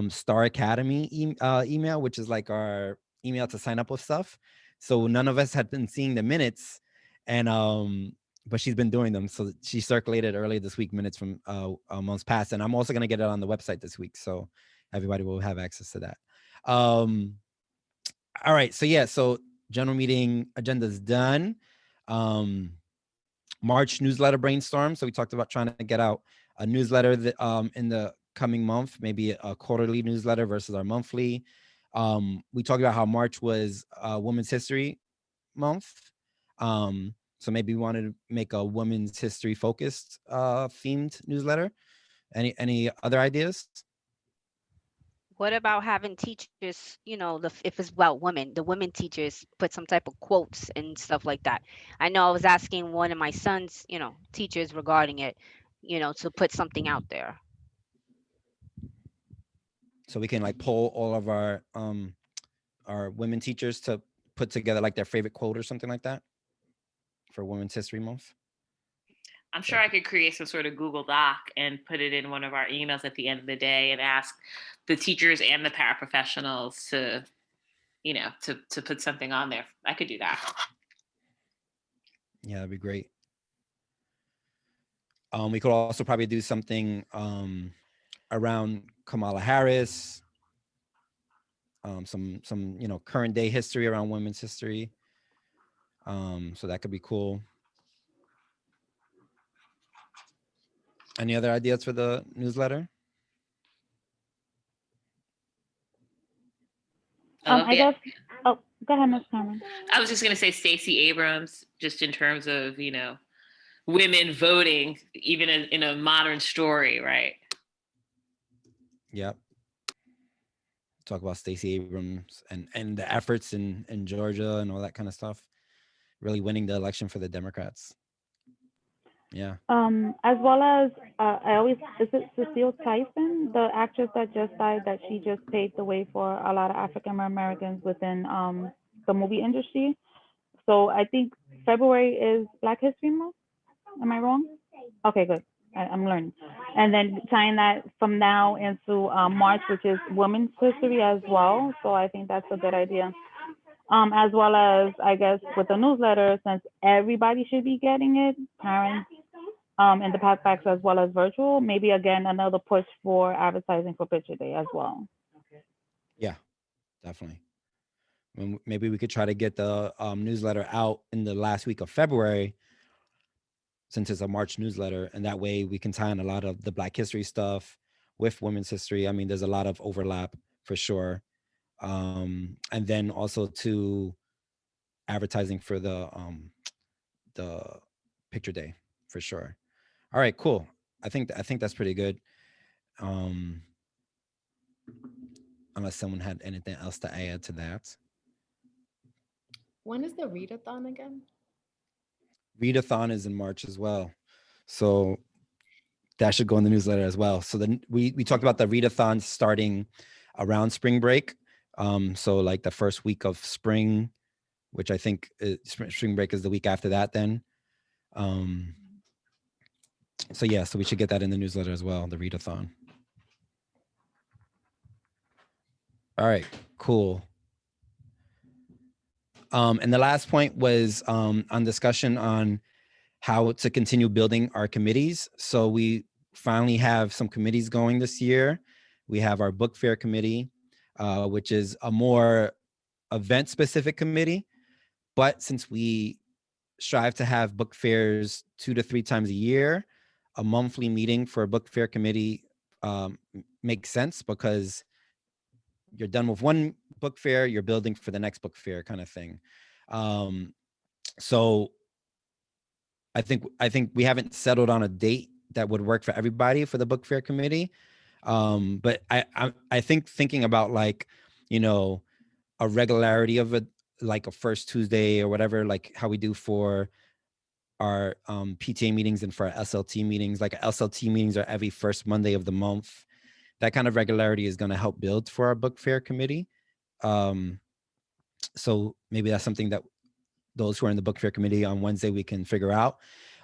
Star Academy email, which is like our email to sign up with stuff. So none of us had been seeing the minutes, and but she's been doing them. So she circulated earlier this week minutes from months past, and I'm also gonna get it on the website this week, so everybody will have access to that. All right, so yeah, so general meeting agenda is done. March newsletter brainstorm. So we talked about trying to get out a newsletter that, in the coming month, maybe a quarterly newsletter versus our monthly. We talked about how March was Women's History Month. So maybe we wanted to make a women's history focused themed newsletter. Any other ideas? What about having teachers, if it's about women, the women teachers put some type of quotes and stuff like that? I know I was asking one of my son's, teachers regarding it, to put something out there. So we can like poll all of our women teachers to put together like their favorite quote or something like that for Women's History Month. I'm sure I could create some sort of Google Doc and put it in one of our emails at the end of the day and ask the teachers and the paraprofessionals to, to put something on there. I could do that. Yeah, that'd be great. We could also probably do something around Kamala Harris, some current day history around women's history. So that could be cool. Any other ideas for the newsletter? I guess. Oh, go ahead, Ms. Carmen. I was just going to say Stacey Abrams, just in terms of, women voting, even in a modern story, right? Yep. Talk about Stacey Abrams and the efforts in Georgia and all that kind of stuff. Really winning the election for the Democrats. Yeah. As well as I always is it Cecile Tyson, the actress that just died, that she just paved the way for a lot of African Americans within the movie industry. So I think February is Black History Month. Am I wrong? Okay, good. I'm learning. And then tying that from now into March, which is Women's History as well. So I think that's a good idea. As well as I guess with the newsletter, since everybody should be getting it, parents, in the packbacks as well as virtual, maybe again another push for advertising for Picture Day as well. Yeah, definitely. Maybe we could try to get the newsletter out in the last week of February, since it's a March newsletter, and that way we can tie in a lot of the Black history stuff with women's history. I mean, there's a lot of overlap for sure. And then also to advertising for the picture day for sure. All right, cool. I think that's pretty good. Um, unless someone had anything else to add to that. When is the readathon again? Readathon is in March as well. So that should go in the newsletter as well. So then we talked about the readathon starting around spring break. So like the first week of spring, which I think spring break is the week after that then. So yeah, so we should get that in the newsletter as well, the readathon. All right, cool. And the last point was on discussion on how to continue building our committees. So we finally have some committees going this year. We have our book fair committee, which is a more event specific committee. But since we strive to have book fairs 2 to 3 times a year, a monthly meeting for a book fair committee makes sense because you're done with one book fair, you're building for the next book fair kind of thing. So I think we haven't settled on a date that would work for everybody for the book fair committee. But I think thinking about like, you know, a regularity of it, like a first Tuesday or whatever, like how we do for our PTA meetings and for our SLT meetings, like SLT meetings are every first Monday of the month. That kind of regularity is going to help build for our book fair committee. So maybe that's something that those who are in the book fair committee on Wednesday we can figure out.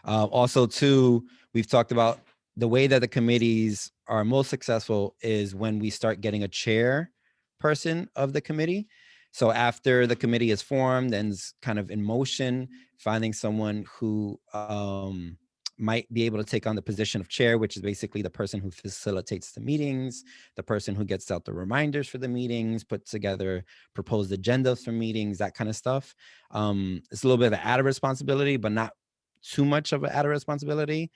Also, too, we've talked about the way that the committees are most successful is when we start getting a chair person of the committee. So after the committee is formed and is kind of in motion, finding someone who might be able to take on the position of chair, which is basically the person who facilitates the meetings, the person who gets out the reminders for the meetings, put together proposed agendas for meetings, that kind of stuff. It's a little bit of an added responsibility, but not too much of an added responsibility.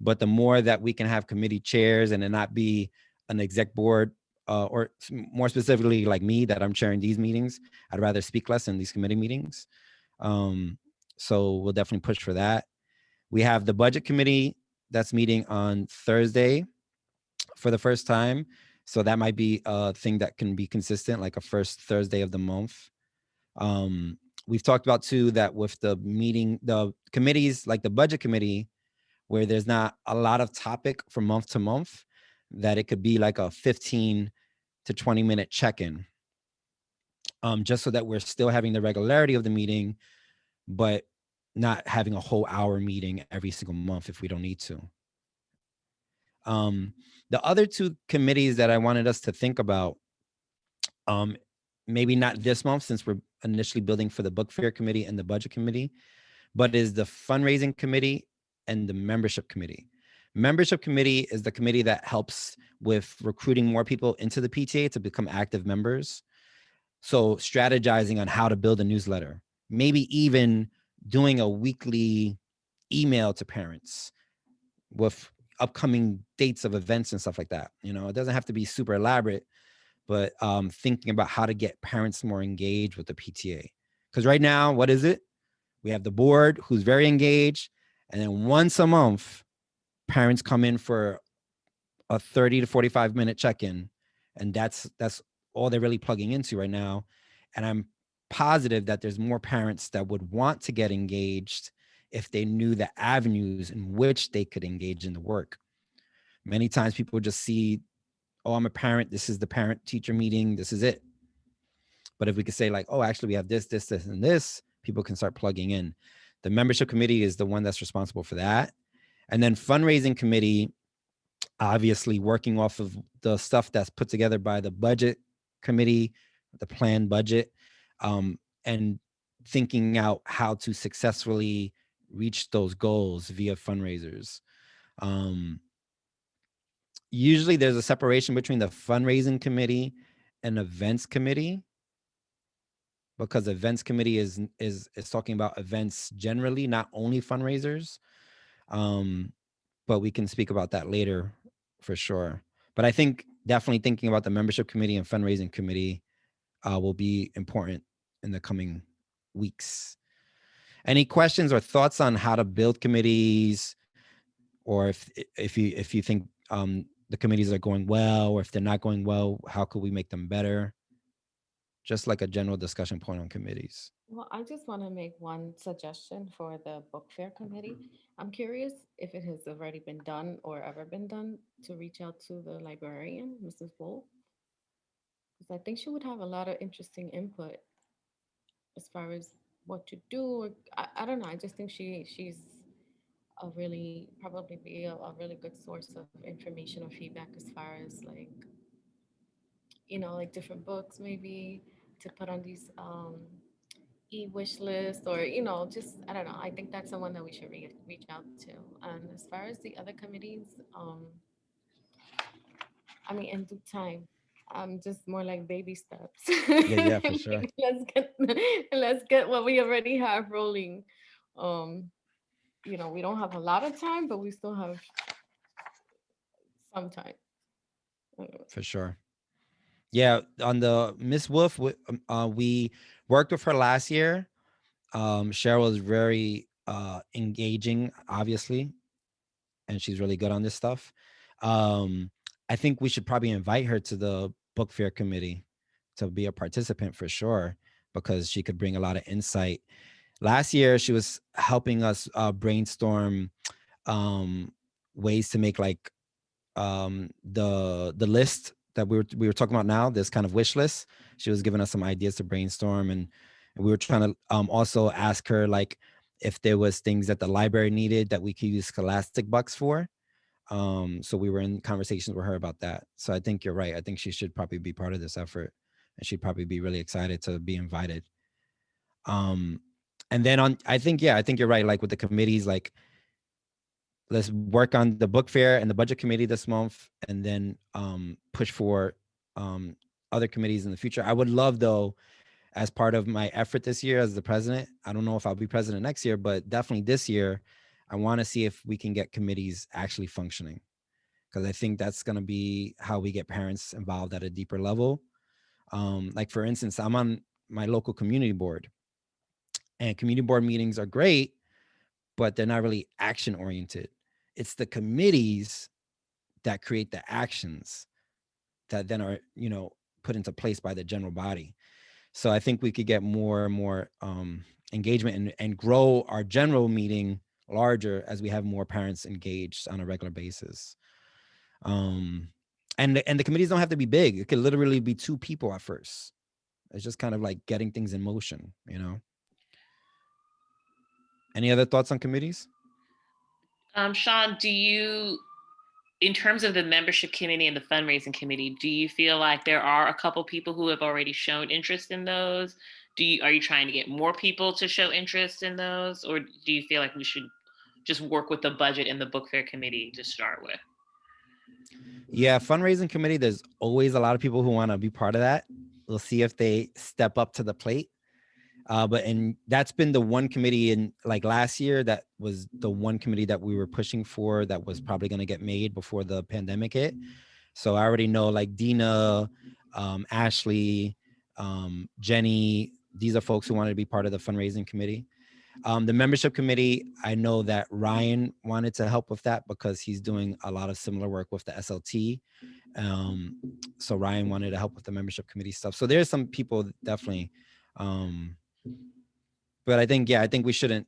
But the more that we can have committee chairs and it not be an exec board, or more specifically like me, that I'm chairing these meetings, I'd rather speak less in these committee meetings. So we'll definitely push for that. We have the budget committee that's meeting on Thursday for the first time. So that might be a thing that can be consistent, like a first Thursday of the month. We've talked about too that with the committees, like the budget committee, where there's not a lot of topic from month to month, that it could be like a 15 to 20 minute check-in, just so that we're still having the regularity of the meeting, but not having a whole hour meeting every single month if we don't need to. The other two committees that I wanted us to think about, maybe not this month since we're initially building for the book fair committee and the budget committee, but is the fundraising committee and the membership committee. Membership committee is the committee that helps with recruiting more people into the PTA to become active members. So strategizing on how to build a newsletter, maybe even doing a weekly email to parents with upcoming dates of events and stuff like that. You know, it doesn't have to be super elaborate, but thinking about how to get parents more engaged with the PTA. Because right now, what is it? We have the board who's very engaged, and then once a month, parents come in for a 30 to 45 minute check-in, and that's all they're really plugging into right now. And I'm positive that there's more parents that would want to get engaged if they knew the avenues in which they could engage in the work. Many times people just see, oh, I'm a parent, this is the parent teacher meeting, this is it. But if we could say like, oh, actually we have this, and this, people can start plugging in. The membership committee is the one that's responsible for that. And then fundraising committee, obviously working off of the stuff that's put together by the budget committee, the planned budget, and thinking out how to successfully reach those goals via fundraisers. Usually there's a separation between the fundraising committee and events committee, because events committee is talking about events generally, not only fundraisers. But we can speak about that later for sure. But I think definitely thinking about the membership committee and fundraising committee will be important in the coming weeks. Any questions or thoughts on how to build committees, or if you think the committees are going well, or if they're not going well, how could we make them better? Just like a general discussion point on committees. Well, I just want to make one suggestion for the book fair committee. I'm curious if it has already been done or ever been done to reach out to the librarian, Mrs. Wolf, because I think she would have a lot of interesting input as far as what to do. Or, I don't know. I just think she's a really probably be a really good source of information or feedback as far as like like different books maybe to put on these e-wish list or just I don't know. I think that's someone that we should reach out to. And as far as the other committees, I mean, in due time, just more like baby steps. Yeah, yeah, for sure. Let's get what we already have rolling. um we don't have a lot of time, but we still have some time. For sure. Yeah, on the Miss Wolf, we worked with her last year. Cheryl is very engaging, obviously, and she's really good on this stuff. Um, I think we should probably invite her to the book fair committee to be a participant for sure, because she could bring a lot of insight. Last year, she was helping us brainstorm um, ways to make like the list that we were talking about now, this kind of wish list. She was giving us some ideas to brainstorm, and we were trying to also ask her like if there was things that the library needed that we could use Scholastic bucks for. So we were in conversations with her about that. So I think you're right. I think she should probably be part of this effort, and she'd probably be really excited to be invited. Um, and then I think you're right. Like with the committees, like let's work on the book fair and the budget committee this month, and then push for other committees in the future. I would love, though, as part of my effort this year as the president, I don't know if I'll be president next year, but definitely this year, I want to see if we can get committees actually functioning, because I think that's going to be how we get parents involved at a deeper level. Like, for instance, I'm on my local community board, and community board meetings are great, but they're not really action oriented. It's the committees that create the actions that then are, put into place by the general body. So I think we could get more and more engagement, and grow our general meeting larger as we have more parents engaged on a regular basis. Um, and the committees don't have to be big. It could literally be 2 people at first. It's just kind of like getting things in motion, Any other thoughts on committees? Sean, in terms of the membership committee and the fundraising committee, do you feel like there are a couple people who have already shown interest in those? Are you trying to get more people to show interest in those, or do you feel like we should just work with the budget and the book fair committee to start with? Yeah, fundraising committee, there's always a lot of people who want to be part of that. We'll see if they step up to the plate. And that's been the one committee in like last year, that was the one committee that we were pushing for that was probably going to get made before the pandemic hit. So I already know like Dina, Ashley, Jenny, these are folks who wanted to be part of the fundraising committee. The membership committee, I know that Ryan wanted to help with that because he's doing a lot of similar work with the SLT. So Ryan wanted to help with the membership committee stuff. So there's some people definitely, but I think we shouldn't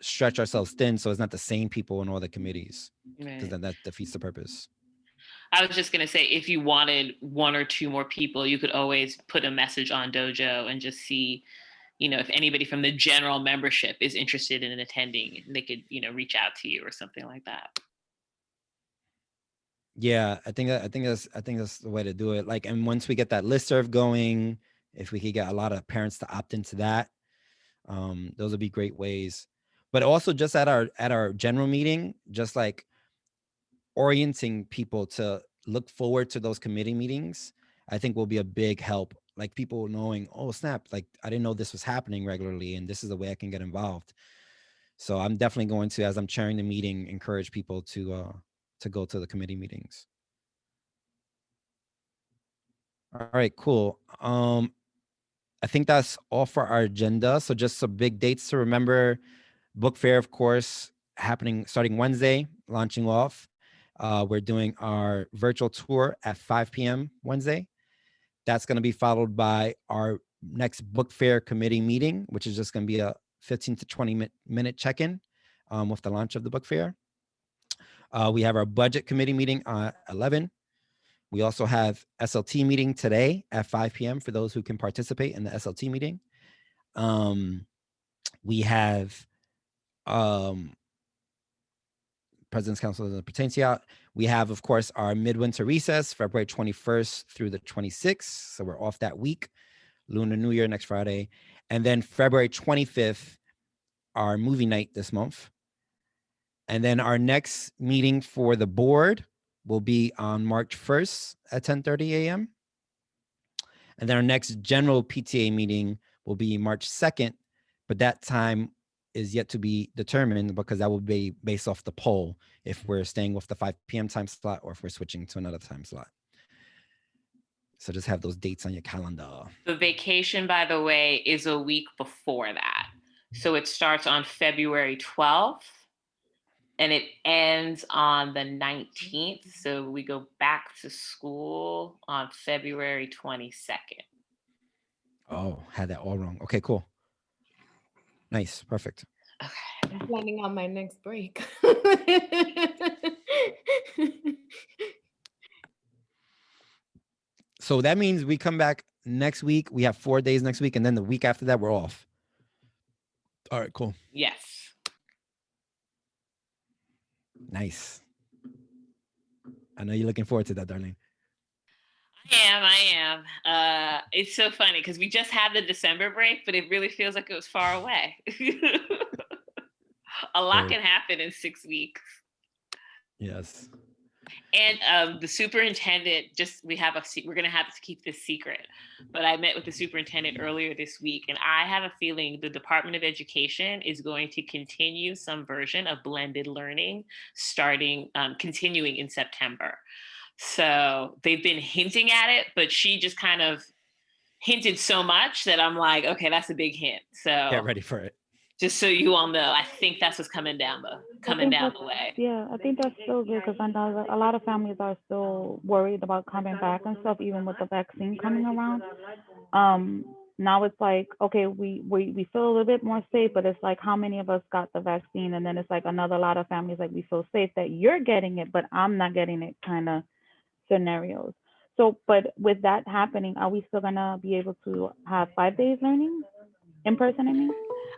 stretch ourselves thin so it's not the same people in all the committees, because Right. then that defeats the purpose. I was just going to say, if you wanted 1 or 2 more people, you could always put a message on Dojo and just see, if anybody from the general membership is interested in attending, they could, reach out to you or something like that. Yeah, I think that's the way to do it. Like, and once we get that listserv going, if we could get a lot of parents to opt into that, those would be great ways. But also just at our general meeting, just like orienting people to look forward to those committee meetings, I think will be a big help. Like people knowing, oh snap, like I didn't know this was happening regularly, and this is the way I can get involved. So I'm definitely going to, as I'm chairing the meeting, encourage people to go to the committee meetings. All right, cool. I think that's all for our agenda. So just some big dates to remember. Book fair, of course, happening starting Wednesday, launching off. We're doing our virtual tour at 5 p.m. Wednesday. That's going to be followed by our next book fair committee meeting, which is just going to be a 15 to 20-minute check-in with the launch of the book fair. We have our budget committee meeting at 11. We also have SLT meeting today at 5 p.m. for those who can participate in the SLT meeting. We have President's Council of the Potentia. We have, of course, our midwinter recess, February 21st through the 26th. So we're off that week. Lunar New Year next Friday. And then February 25th, our movie night this month. And then our next meeting for the board will be on March 1st at 10:30 a.m. And then our next general PTA meeting will be March 2nd, but that time is yet to be determined because that will be based off the poll if we're staying with the 5 p.m. time slot or if we're switching to another time slot. So just have those dates on your calendar. The vacation, by the way, is a week before that. So it starts on February 12th and it ends on the 19th. So we go back to school on February 22nd. Oh, had that all wrong. Okay, cool. Nice, perfect. Okay. I'm planning on my next break. So that means we come back next week. We have 4 days next week, and then the week after that, we're off. All right, cool. Yes. Nice. I know you're looking forward to that, Darlene. I am. It's so funny because we just had the December break, but it really feels like it was far away. A lot can happen in 6 weeks. Yes. And the superintendent, we're going to have to keep this secret, but I met with the superintendent earlier this week, and I have a feeling the Department of Education is going to continue some version of blended learning continuing in September. So they've been hinting at it, but she just kind of hinted so much that I'm like, okay, that's a big hint. So get ready for it. Just so you all know, I think that's what's coming down the way. Yeah, I think that's still good because I know that a lot of families are still worried about coming back and stuff, even with the vaccine coming around. Now it's like, okay, we feel a little bit more safe, but it's like, how many of us got the vaccine? And then it's like another lot of families like, we feel safe that you're getting it, but I'm not getting it kind of scenarios. So, but with that happening, are we still gonna be able to have 5 days learning in person? I mean.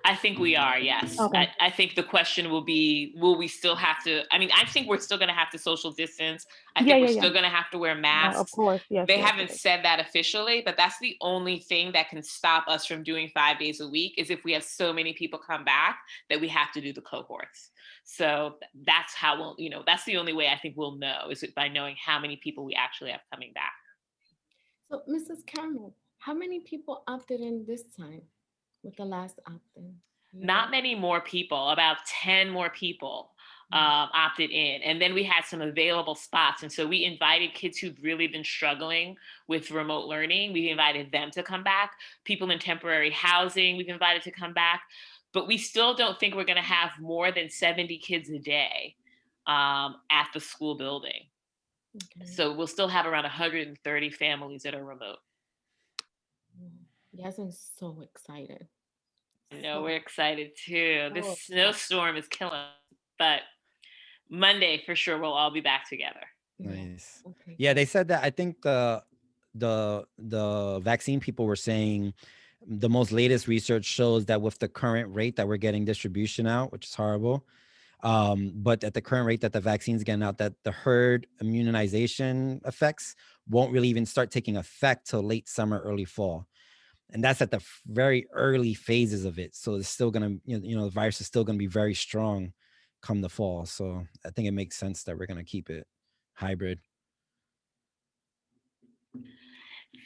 I think we are, yes. Okay. I think the question will be, will we still have to, I think we're still going to have to social distance. I think we're still going to have to wear masks. Of course, yes. They haven't said that officially, but that's the only thing that can stop us from doing 5 days a week is if we have so many people come back that we have to do the cohorts. So that's how that's the only way I think we'll know is by knowing how many people we actually have coming back. So Mrs. Cameron, how many people opted in this time? With the last opt-in? Not many more people, about 10 more people opted in. And then we had some available spots. And so we invited kids who've really been struggling with remote learning. We invited them to come back. People in temporary housing, we've invited to come back. But we still don't think we're going to have more than 70 kids a day at the school building. Okay. So we'll still have around 130 families that are remote. You guys are so excited. No, we're excited too. This snowstorm is killing us, but Monday for sure we'll all be back together. Nice. Okay. Yeah, they said that. I think the vaccine people were saying the most latest research shows that with the current rate that we're getting distribution out, which is horrible, but at the current rate that the vaccine's getting out, that the herd immunization effects won't really even start taking effect till late summer, early fall. And that's at the very early phases of it. So it's still going to, the virus is still going to be very strong come the fall. So I think it makes sense that we're going to keep it hybrid.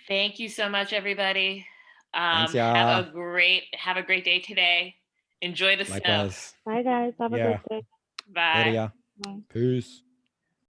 Thank you so much, everybody. Thanks, y'all. Have a great day today. Enjoy the Likewise. snow. Bye, guys. Have a good day. Bye. Later, y'all. Bye. Peace.